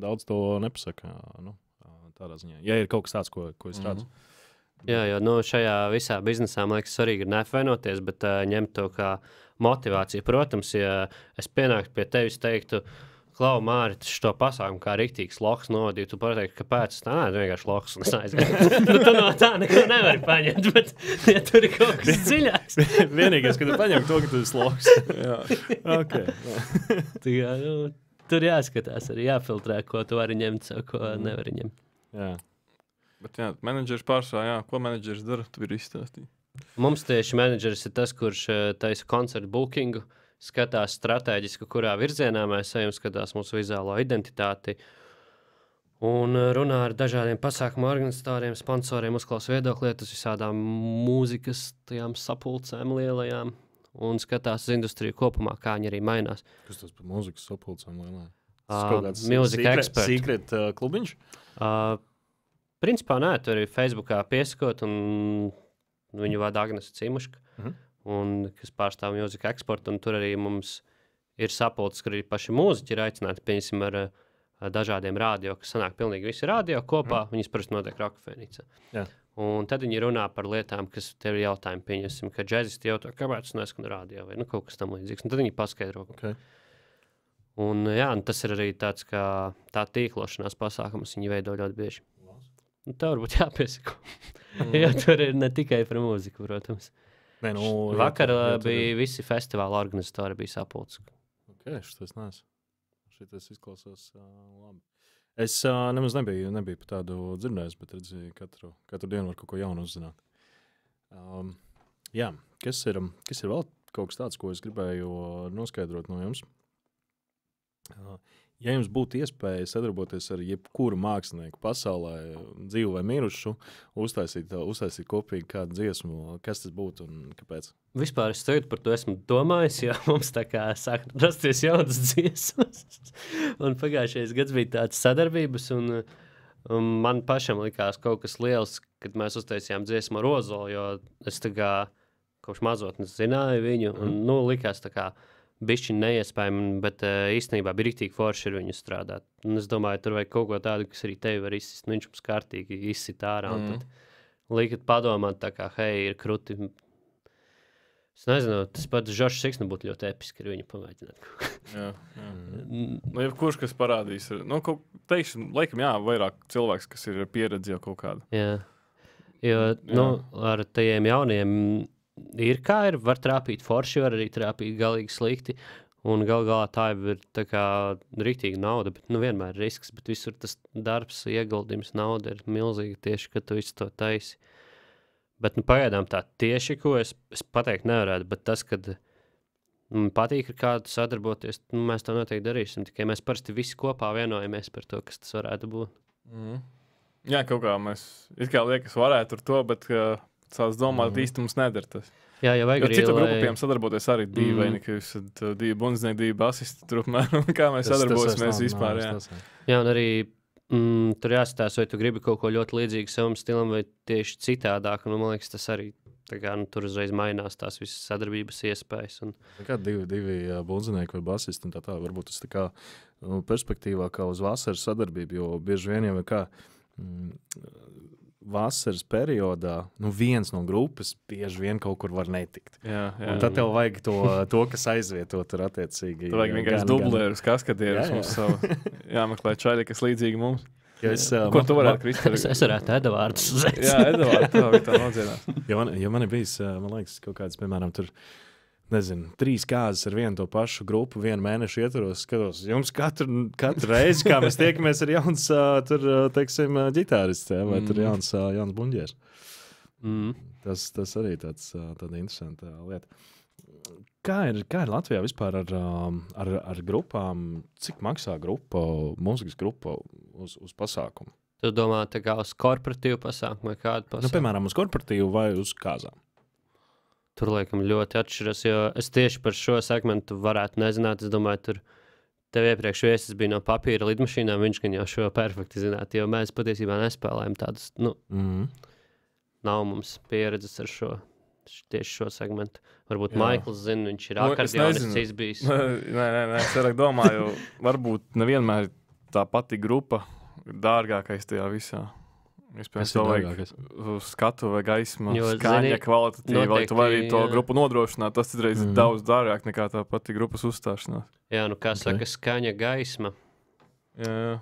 daudz to nepasaka, tādā ziņā. Ja ir kaut kas tāds, ko es redzu. Jā, jo šajā visā biznesā, man liekas, svarīgi ir neapvainoties, bet ņemt to kā motivāciju. Protams, ja es pienāktu pie tevis teiktu, Klau, Māri, šo pasākumu kā riktīgs loks novadīju, tu pateiktu, kāpēc tā nē, vienkārši loks un es aizgāju. Tu no tā neko nevari paņemt, bet ja tur ir kaut kas dziļāks. Vienīgais, ka tu paņem to, ka tu esi loks. Tur jāskatās arī, jāfiltrē, ko tu vari ņemt, ko nevari ņemt. Jā. Bet menedžers pārsvarā, ko menedžers dara, tu ir izstāstīt. Mums tieši menedžers ir tas, kurš taisa koncertu bookingu, skatās strateģiski, kurā virzienā mēs ejam, skatās mūsu vizuālo identitāti un runā ar dažādiem pasākumu organizatoriem, sponsoriem, uzklausa viedoklietas, visādām mūzikas tajām sapulcēm lielajām un skatās uz industriju kopumā, kā viņi arī mainās. Kas tas par mūzikas sapulcēm lielajām? Music Expert. Secret klubiņš? Principā nē, tur ir Facebookā piesakot un viņu vada Agnese Cimuška. Un kas pārstāv Music Export, un tur arī mums ir sapulces, kur arī paši mūziķi ir aicināti, pieņemsim, ar dažādiem radio, kas sanāk pilnīgi visi radio kopā, viņas parasti notiek Rokafēnīcā. Un tad viņi runā par lietām, kas tev ir jautājumi, pieņemsim, ka džezisti jautā, kāpēc tu neskani radio, vai kaut kas tam līdzīgs, un tad viņi paskaidro. Okay. Un tas ir arī tāds, kā tā tīklošanās pasākums, viņi veido ļoti bieži. Tā varbūt jāpiesako, jo tur ir ne tikai par mūziku, protams. Nē, Vakar bija visi festivāla organizatori bija sapulcs. Okay, šitas neesmu. Šitas izklausās labi. Es nemaz nebiju par tādu dzirdējis, bet redzēju, katru dienu var kaut ko jaunu uzzināt. Jā, kas ir vēl kaut kas tāds, ko es gribēju noskaidrot no jums? Ja jums būtu iespēja sadarboties ar jebkuru mākslinieku pasaulē, dzīvu vai mirušu, uztaisīt kopīgi kādu dziesmu, kas tas būtu un kāpēc? Vispār es tagad par to esmu domājis, jo mums tā kā sāk rasties jaunas dziesmas. Un pagājušais gads bija tāds sadarbības, un man pašam likās kaut kas liels, kad mēs uztaisījām dziesmu ar Ozolu, jo es tā kā kopš mazotnes zināju viņu, un likās tā kā bišķi neiespējami, bet īstenībā bija riktīgi forši ar viņu strādāt. Un es domāju, tur vajag kaut ko tādu, kas arī tevi var izsist. Viņš mums kārtīgi izsit ārā. Un tad likat padomāt tā kā, hei, ir kruti. Es nezinu, tas pats Žošs Siksna būtu ļoti episki ar viņu pamēģināt. Jā. Jebkurš, kas parādīs. Teikšu, laikam, vairāk cilvēks, kas ir pieredzi jau kaut kādu. Jā. Jo, ar tajiem jauniem ir kā ir, var trāpīt forši, var arī trāpīt galīgi slikti, un galā tā ir tā kā riktīgi nauda, bet vienmēr risks, bet visur tas darbs, ieguldījums, nauda ir milzīga tieši, kad tu visu to taisi. Bet pagaidām tā tieši, ko es pateikt nevarētu, bet tas, kad man patīk ar kādu sadarboties, mēs to noteikti darīsim, tikai mēs parasti visi kopā vienojamies par to, kas tas varētu būt. Jā, kaut kā mēs, it kā liekas varētu ar to, bet sāc domāt, īsti mums nedara tas. Jā, ja vajag arī, citu grupu piem sadarboties arī dīvaini, ka jūs esat divi bundznieki, divi basisti, kā mēs sadarbosimies vispār. Jā, un arī tur jāsatās, vai tu gribi kaut ko ļoti līdzīgu savam stilam, vai tieši citādāk, un man liekas, tas arī tā kā, tur uzreiz mainās tās visas sadarbības iespējas. Kā divi bundznieki vai basisti, un tā varbūt tas tā kā perspektīvā kā uz vasaras sadarbību, jo bieži vien jau ir kā vasaras periodā, viens no grupas bieži vien kaut kur var netikt. Jā. Un tad tev vajag to kas aizvieto tur attiecīgi. Tur vajag vienkārši dublērus, kaskadierus mums savu. Jāmeklē čaļi, kas līdzīgi mums. Ko tu varētu, Krister? Es varētu Edavārdus uzreiz. Jā, Edavārdu, tā bija tā nodziedās. Jo man ir bijis, man liekas, kaut kāds, piemēram, tur, nezinu, 3 kāzas ar vienu to pašu grupu, 1 mēnešu ietvaros, skatos, jums katru reizi, kā mēs tiekamies, ir jauns, tur, teiksim, ģitārists, vai tur jauns buņģiers. Tas arī tāda interesanta lieta. Kā ir Latvijā vispār ar grupām? Cik maksā grupa, mūzikas grupa uz pasākumu? Tu domā tā kā uz korporatīvu pasākumu vai kādu pasākumu? Piemēram, uz korporatīvu vai uz kāzām? Tur, laikam, ļoti atšķiras, jo es tieši par šo segmentu varētu nezināt. Es domāju, tur tev iepriekš viesis bija no papīra lidmašīnām, viņš gan jau šo perfekti zināt, jo mēs patiesībā nespēlējam tādus, nav mums pieredzes ar tieši šo segmentu. Varbūt Maikls zina, viņš ir akordeonists izbijis. Nē, es arī domāju, varbūt nevienmēr tā pati grupa ir dārgākais tajā visā. Vispēc to vajag skatu vai gaismu, skaņa kvalitatīva, lai tu vari to grupu nodrošināt, tas citreiz ir daudz dārgāk nekā tā pati grupas uzstāšanās. Jā, kā saka, skaņa gaisma. Jā.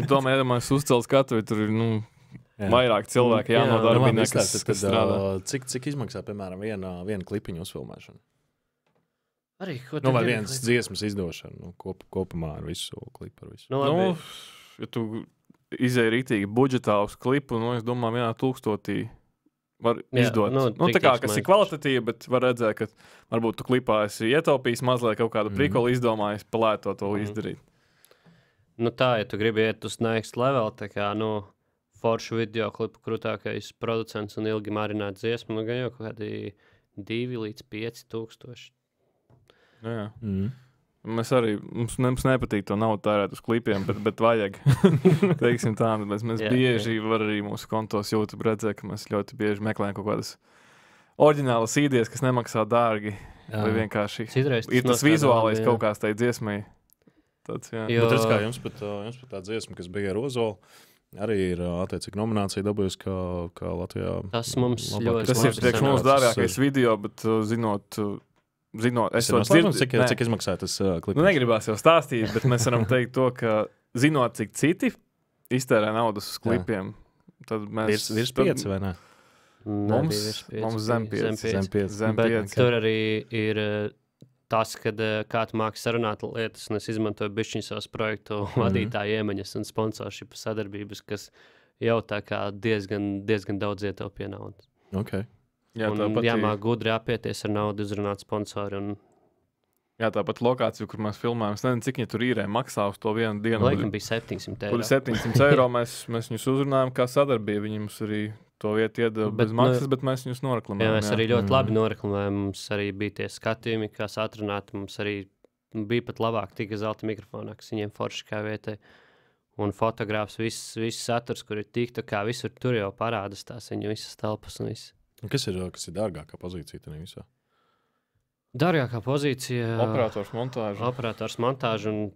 Tomēr, ja mēs uzcēl skatu, tur ir, vairāk cilvēki jānodarbina, kas strādā. Cik izmaksā, piemēram, viena klipiņa uzfilmēšana? Arī, ko vai viens dziesmas izdošana, kopumā ar visu klipu, ar visu. Ja tu izēja rītīgi budžetā uz klipu, es domāju, 1000 var izdot. Tā kā, kas ir kvalitatīva, bet var redzēt, ka varbūt tu klipā esi ietaupījis mazliet kaut kādu prikolu izdomājis, palēto to izdarīt. Tā, ja tu gribi iet uz next level, tā kā, foršu video klipu krūtākais producents un ilgi marināt dziesmu, gan jau kaut kādi 2 līdz 5 tūkstoši. Jā. Mums nepatīk to naudu tērēt uz klipiem, bet vajag. Teiksim tā, mēs bieži var arī mūsu kontos YouTube redzēt, ka mēs ļoti bieži meklējam kaut kādas oriģinālas idejas, kas nemaksā dārgi. Vai vienkārši ir tas vizuālais kaut kāds tai dziesmai. Bet es kā jums pat tā dziesma, kas bija ar Ozolu, arī ir attiecīgi nominācija dabūjusi, kā Latvijā. Tas mums ļoti tas ir priekš mums dārgākais video, bet zinot, cik izmaksāja tas klips? Negribās jau stāstīt, bet mēs varam teikt to, ka zinot, cik citi iztērē naudas uz klipiem, tad mēs... Virs 5, vai ne? Mums zem 5. Bet tur arī ir tas, kad kā tu māki sarunāt lietas, un es izmantoju bišķiņu savas projektu vadītāju iemaņas un sponsorshipu sadarbības, kas jau tā kā diezgan daudz ietaupīja naudas. Okay. Jā, un jāmāk gudri apieties ar naudu, uzrunāt sponsori. Jā, tāpat lokācija, kur mēs filmējam, es nezinu, cik viņi tur īrē maksā uz to vienu dienu. Laikam bija 700 eiro. Kur 700 eiro mēs viņus uzrunājam kā sadarbību. Viņi mums arī to vietu iedeva bez maksas, bet mēs viņus noreklamējam. Jā, mēs arī ļoti labi noreklamējam. Mums arī bija tie skatījumi, kas atrunāti. Mums arī bija pat labāk tika zelta mikrofonā, kas viņiem forši kā vietai. Un fotogrāfs, viss saturs, kur ir tik, tā kā visur tur jau parādas tās viņu visas telpas un viss. Kas ir dārgākā pozīcija tajā visā? Dārgākā pozīcija... Operators montāža un...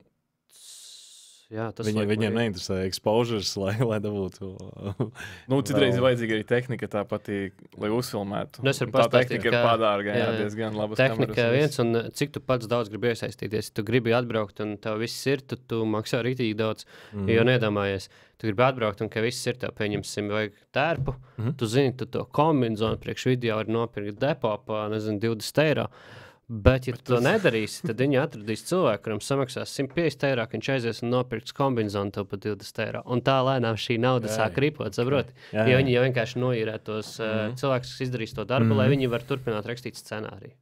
Jā, tas viņiem neinteresē exposures, lai dabūtu... Citreiz ir vajadzīga arī tehnika tā patīk, lai uzfilmētu. Es varu pastāstīt, tā tehnika ir padārga, diezgan labas kameras. Tehnika viens, un cik tu pats daudz gribi iesaistīties. Tu gribi atbraukt, un tev viss ir, tu maksā rītīgi daudz, jo nedomājies. Tu gribi atbraukt, un ka viss ir, tev pieņemsim, vajag tērpu. Tu zini, tu to kombinzonu priekš video var nopirkt depo pa, 20 eiro. Bet, ja tu to nedarīsi, tad viņi atradīs cilvēku, kuram samaksās 150 eiro, ka viņš aizies un nopirks kombinzonu tev par 20 eiro. Un tā lēnām šī nauda sāk ripot, saproti? Jo viņi jau vienkārši noīrē tos cilvēkus, kas izdarīs to darbu, lai viņi var turpināt rakstīt scenāriju.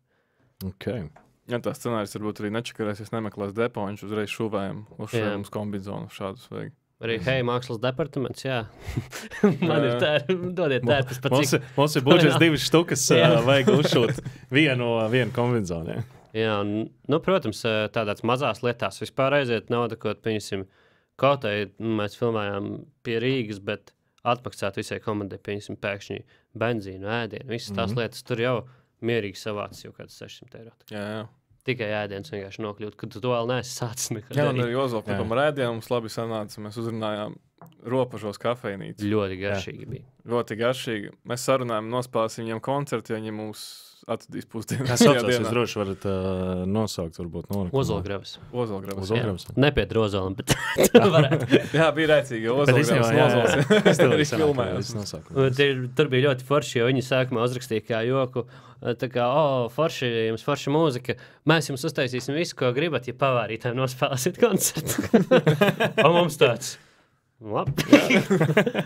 Okay. Ja tā scenārijs varbūt arī nečakarēs, nemeklēs depo, viņš uzreiz šuvējam, uzšuvējam uz kombinzonu šādus vajag. Arī mākslas departaments, jā. Man ir dodiet tērpus pa cik. Mums ir būtiski 2 štukas, vajag uzšūt vienu kombinzonu. Jā, un, protams, tādās mazās lietās vispār aiziet nauda, ko pieņemsim kaut vai mēs filmējām pie Rīgas, bet atmaksāt visai komandai, pieņemsim pēkšņi benzīnu, ēdienu, visas tās lietas tur jau mierīgi savācis jau kāds 600 eiro. Jā. Tikai ēdienas vienkārši nokļūt, kad tu to vēl neesi sācis nekad. Jā, un arī Ozolklipam ar ēdienu mums labi sanāca. Mēs uzrunājām Ropažos kafejnīcu. Ļoti garšīgi bija. Ļoti garšīgi. Mēs sarunājām, nospēlēsim viņiem koncertu, ja viņi mūs atvedīs pusdienās. Kas saucās, jūs droši varat nosaukt, varbūt nolikuma. Ozolgravs. Nepiet Rozolam, bet varētu. Jā, bija rēcīgi, Ozolgravs. Es tur bija ļoti forši, jo viņi sākumā uzrakstīja kā joku. Tā kā, jums forša mūzika, mēs jums uztaisīsim visu, ko gribat, ja pavārītājiem nospēlēsiet koncertu. Un mums tāds, labi,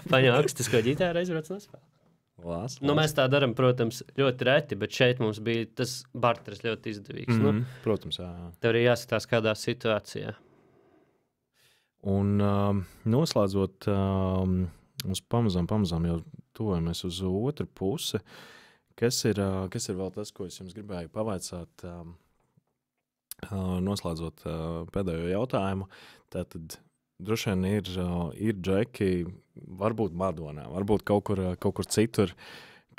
paņem akustisko ģitāru, aizbrauc nospēlēt. Mēs tā daram, protams, ļoti reti, bet šeit mums bija tas barteris ļoti izdevīgs. Protams, jā. Tev arī jāsatās kādā situācijā. Un noslēdzot, mums pamazām jau tuvojamies uz otru pusi. Kas ir vēl tas, ko es jums gribēju pavaicāt, noslēdzot pēdējo jautājumu? Tātad droši vien ir džeki, varbūt Madonā, varbūt kaut kur citur,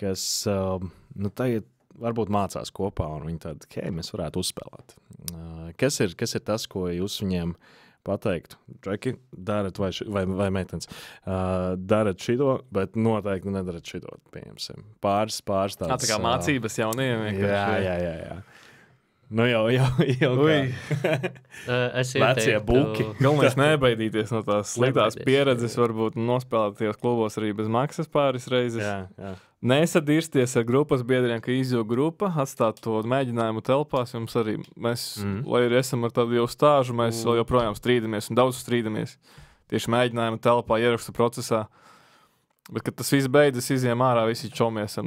kas tagad varbūt mācās kopā, un viņi tādi, mēs varētu uzspēlēt. Kas ir tas, ko jūs viņiem pateiktu? Džeki, darat vai meitenes, darat šito, bet noteikti nedarat šito, pieņemsim. Pāris tāds. Tā kā mācības jauniem. Jā. Nu jau vecie buki. Galvenais nebaidīties no tās sliktās pieredzes, varbūt nospēlēt tajos klubos arī bez maksas pāris reizes. Jā. Nesadirsties ar grupas biedriem, ka izjūg grupa, atstāt to mēģinājumu telpās. Jums arī mēs, lai arī esam ar tādu jau stāžu, mēs vēl joprojām strīdamies un daudz strīdamies. Tieši mēģinājumu telpā, ierakstu procesā. Bet, kad tas viss beidzas, izjām ārā, visi čomies.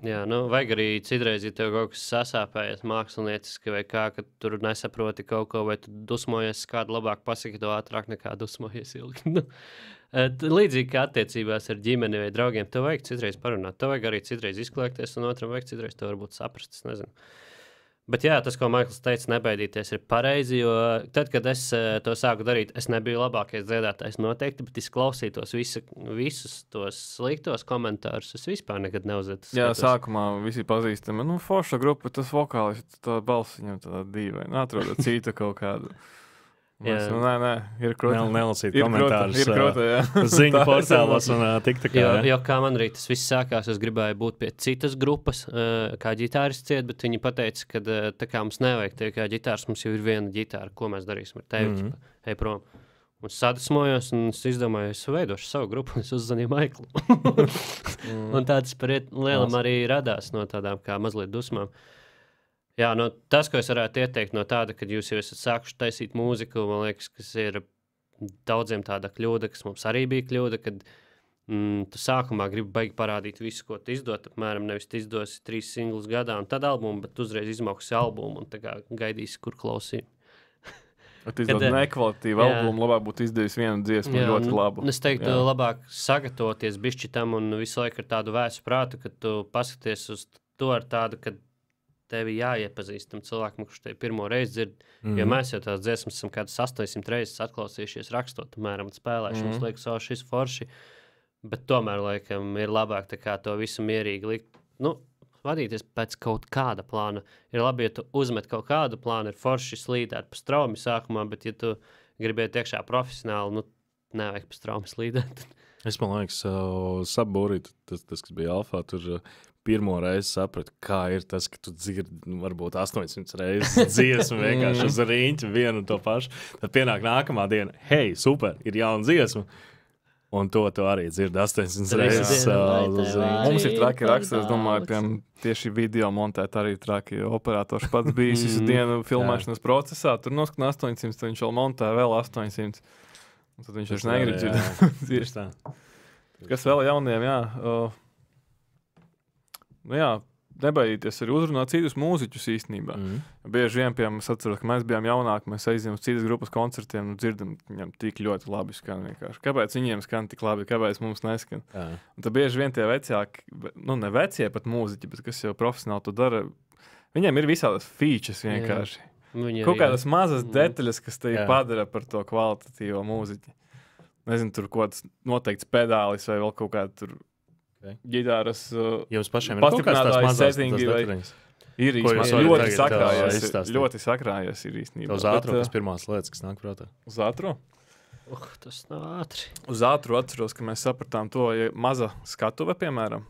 Jā, vajag arī citreiz, ja tev kaut kas sasāpējies mākslinieciski vai kā, ka tur nesaproti kaut ko, vai tu dusmojies, kādu labāk pasaki to ātrāk nekā dusmojies ilgi. Līdzīgi kā attiecībās ar ģimeni vai draugiem, tev vajag citreiz parunāt, tev vajag arī citreiz izklēkties, un otram vajag citreiz to varbūt saprast, es nezinu. Bet jā, tas, ko Maikls teica, nebaidīties ir pareizi, jo tad, kad es to sāku darīt, es nebiju labākais dziedātājs noteikti, bet es klausītos visus tos sliktos komentārus, es vispār nekad neuzētu. Jā, sākumā visi pazīstami, forša grupa, tas vokālis, tā balss viņam tāda dīvaina, atrodat citu kaut kādu. Nē, ir krota. Nelasīt komentārus. Ir krota, jā. Ziņu portālos un TikTokā. Jo kā man arī tas viss sākās, es gribēju būt pie citas grupas, kā ģitārists ciet, bet viņi pateica, ka tā kā mums nevajag tie kā ģitārs, mums jau ir viena ģitāra, ko mēs darīsim ar tevi, ej prom. Un sadusmojos, un es izdomāju, es veidošu savu grupu, un es uzzvanīju Maiklu. Un tāds par lielam arī radās no tādām kā mazliet dusmām. Jā, no tas, ko es varētu ieteikt no tāda, kad jūs jau esat sākuši taisīt mūziku, man liekas, kas ir daudziem tāda kļūda, kas mums arī bija kļūda, kad tu sākumā gribi baigi parādīt visu, ko tu izdot, apmēram nevis tu izdosi 3 singles gadā un tad albumu, bet uzreiz izmauksi albumu un tā kā gaidīsi, kur klausīt. Tu izdod nekvalitīvu albumu, labāk būtu izdevies vienu dziesmu ļoti labu. Es teiktu, labāk sagatavoties bišķi tam un visu laiku ar tādu vēsu prātu, ka tu paskaties uz to ar tādu, ka tevi jāiepazīst tam cilvēkam, kurš tevi pirmo reizi dzird. Jo mēs jau tās dziesmas esam kādas 800 reizes atklausījušies rakstot, mēram, spēlējuši. Mums liekas, šis forši, bet tomēr, laikam, ir labāk tā kā to visu mierīgi likt. Vadīties pēc kaut kāda plāna. Ir labi, ja tu uzmet kaut kādu plānu, ir forši slīdēt pa straumi sākumā, bet ja tu gribētu iekšā profesionāli, nevajag pa straumi slīdēt. Es, man liekas, Sabūrīt, tas, kas bija Alfā, tur pirmo reizi sapratu, kā ir tas, ka tu dzirdi varbūt 800 reizes dziesmu vienkārši uz rīņķi vienu un to pašu. Tad pienāk nākamā diena, hei, super, ir jauna dziesma. Un to arī dzird 800 reizes. Mums ir traki raksti, es domāju, tieši video montēt arī traki. Operators pats bijis visu dienu filmēšanas procesā, tur noskan 800, tad viņš vēl montē vēl 800. Un tad viņš negrib dzirdēt. tā. Kas vēl jauniem, nebaidīties arī uzrunāt citus mūziķus īstenībā. Bieži vien, piemēram, es atceros, ka mēs bijām jaunāki, mēs aizjām uz citas grupas koncertiem un dzirdam, viņam tik ļoti labi skan vienkārši. Kāpēc viņiem skan tik labi, kāpēc mums neskan? Un tad bieži vien tie vecāki, ne vecie pat mūziķi, bet kas jau profesionāli to dara, viņiem ir visādas features vienkārši. Kaut kādas mazas detaļas, kas te padara par to kvalitatīvo mūziķi. Nezinu, tur kaut kāds noteikts pedālis vai vēl kaut kāda tur ģitāras jums pašiem ir kaut kāds tās mazās detaļas? Ir ļoti sakrājies ir īstenībā. Uz ātro, kas pirmās lietas, kas nāk prātā? Uz ātro? Tas nav ātri. Uz ātro atceros, ka mēs sapratām to, ja maza skatuve, piemēram,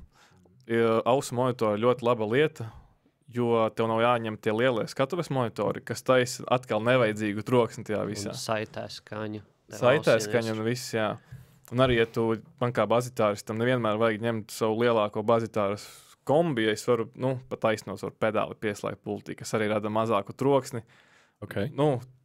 ausu monitori ļoti laba lieta, jo tev nav jāņem tie lielie skatuves monitori, kas taisa atkal nevajadzīgu troksni tajā visā. Saitē skaņu. Saitē skaņu un viss, jā. Un arī, ja tu man kā bazitāristam nevienmēr vajag ņemt savu lielāko bazitāras kombi, ja es varu, pat taisnos varu pedāli pieslēgt pultī, kas arī rada mazāku troksni.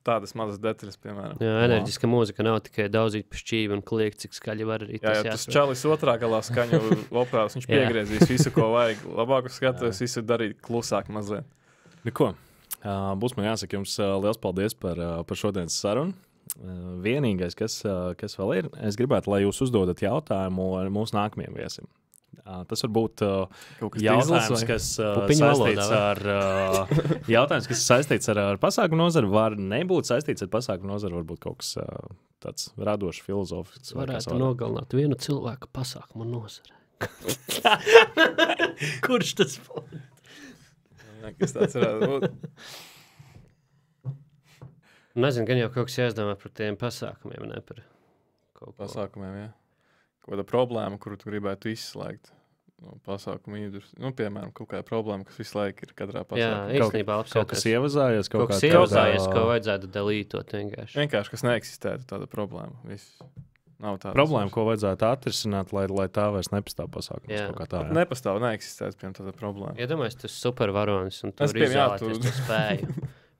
Tādas mazas detaļas, piemēram. Jā, enerģiska mūzika nav tikai daudzīt pa šķīvi un kliegt, cik skaļi var arī tas tas čalis otrā galā skaņu operās, viņš piegriezīs visu, ko vajag. Labāk skatos, visu darīt klusāk mazliet. Neko. Būs man jāsaka jums liels paldies par šodienas sarunu. Vienīgais, kas vēl ir, es gribētu, lai jūs uzdodat jautājumu mūsu nākamajiem viesim. Tas var būt jautājums, kas saistīts ar pasākumu nozaru, var nebūt saistīts ar pasākumu nozaru, varbūt kaut kas tāds radošs, filozofisks. Varētu nogalināt vienu cilvēku pasākumu nozarē. Kurš tas būtu? Kas tāds varētu būt? Nezinu, gan jau kaut kas jāizdomā par tiem pasākumiem, ne par kaut ko. Pasākumiem, jā. Kaut kāda problēma, kuru tu gribētu izslēgt no pasākumu īdurs. Piemēram, kaut kāda problēma, kas visu laiku ir katrā pasākumā. Jā, īstenībā kaut kas ievazājies, kaut kas ievazājies, ko vajadzētu dalītot vienkārši. Vienkārši, kas neeksistētu tāda problēma. Viss. Nav tāda problēma, ko vajadzētu atrisināt, lai tā vairs nepastāv pasākums. Kaut kā tā, jā. Nepastāv, neeksistētu, piemēram, tāda problēma. Iedomājies, tu supervaronis un tu vari izvēlēties to spēju.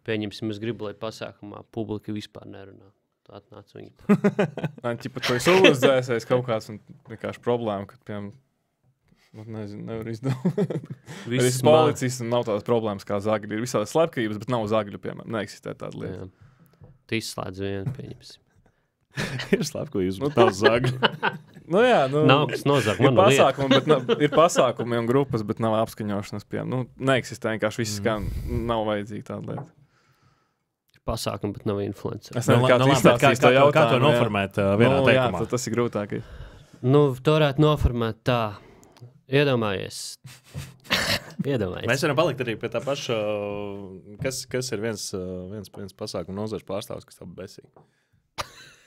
Pieņemsim, es gribu, lai pasākumā publika vispār nerunā. Tā atnāca viņi tā. Tu esi uzdzēsējis kaut kāds un vienkārši problēma, kad, piemēram, nezinu, nevar izdomāt. Viss policists un nav tādas problēmas kā zagļi. Ir visādas slepkavības, bet nav zagļu, piemēram. Neeksistē tāda lieta. Tu izslēdz vienu, pieņemsim. Ir slepkavības, bet nav zagļu. Nav kas nozag manu lietu. Ir pasākumi un grupas, bet nav apskaņošanas, piemēram. Neeksistē vienkārši viss, kā nav vajadzīga tāda lieta. Pasākumu, bet nav influencer. Es nezinu, kā to noformēt vienā teikumā. Jā, tas ir grūtākais. To varētu noformēt tā. Iedomājies. Mēs varam palikt arī pie tā paša, kas ir viens pasākumu nozars pārstāvs, kas tā besīgi.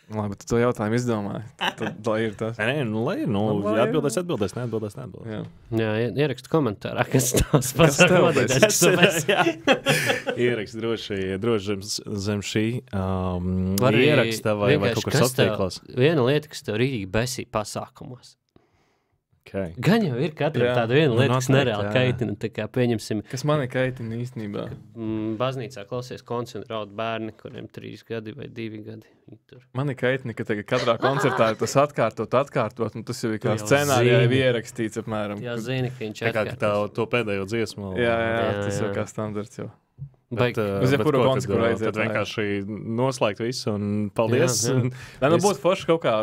Labi, tu to jautājumu izdomāji. Tad lai ir tas. Nē, lai ir. Ja atbildēs, neatbildēs. Jā. Jā, ierakstu komentārā, kas tās Kas tev vadītājs. Ierakst droši zem šī Var arī ieraksta vai vienkārši, kaut kur kas sociālajā tev- tīklos. Viena lieta, kas tev rītīgi besī pasākumos. Okay. Gan jau ir katram Jā. tāda viena lieta, kas noteikti, nereāli jā. kaitina. Tā kā pieņemsim, Kas mani kaitina īstenībā? baznīcā klausies koncentrēt bērni, kuriem 3 gadi vai 2 gadi. Viņi tur. Mani kaitina, ka tagad katrā koncertā ir tas atkārtot, un tas jau ir kā Tu jau scenārijā zini. ierakstīts apmēram. Jā, zini, ka viņš Tā kā to pēdējo dziesmu. Jā, Jā, tas jau jā. kā standarts jau. Baigi. Uz jebkuru ko koncertu, kur tad, aiziet, tad vienkārši noslēgt visu un paldies. Jā, jā. Un Lai nu Es- būtu forši kaut kā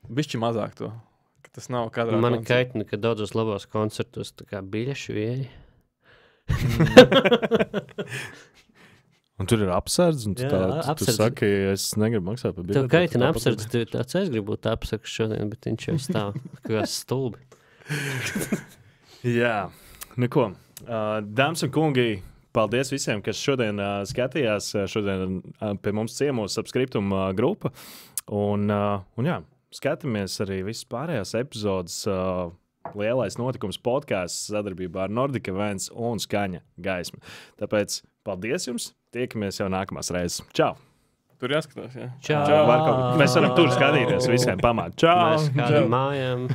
bišķi mazāk to. Ka tas nav katrā Man koncertā. kaitina, ka daudzos labos koncertos tā kā biļešu vieļi. Un tur ir apsardz, un tu, Jā, tu apsardz. saki, es negribu maksāt par Tev biļeti. kaitina apsardz, tev tāds es gribu būt apsargs šodien, bet viņš jau stāv kā stulbi. Jā, nu ko. Dāmas un kungi, paldies visiem, kas šodien skatījās. Šodien pie mums ciemos Subscriptum grupa. Un jā, skatāmies arī visas pārējās epizodes. Lielais notikums podkāsts sadarbībā ar Nordica Events un Skaņa gaisma. Tāpēc paldies jums! Tiekamies jau nākamās reizes. Čau! Tur jāskatās, jā. Čau! Mēs varam tur skatīties visiem pamāt. Čau! Mēs kādam mājām.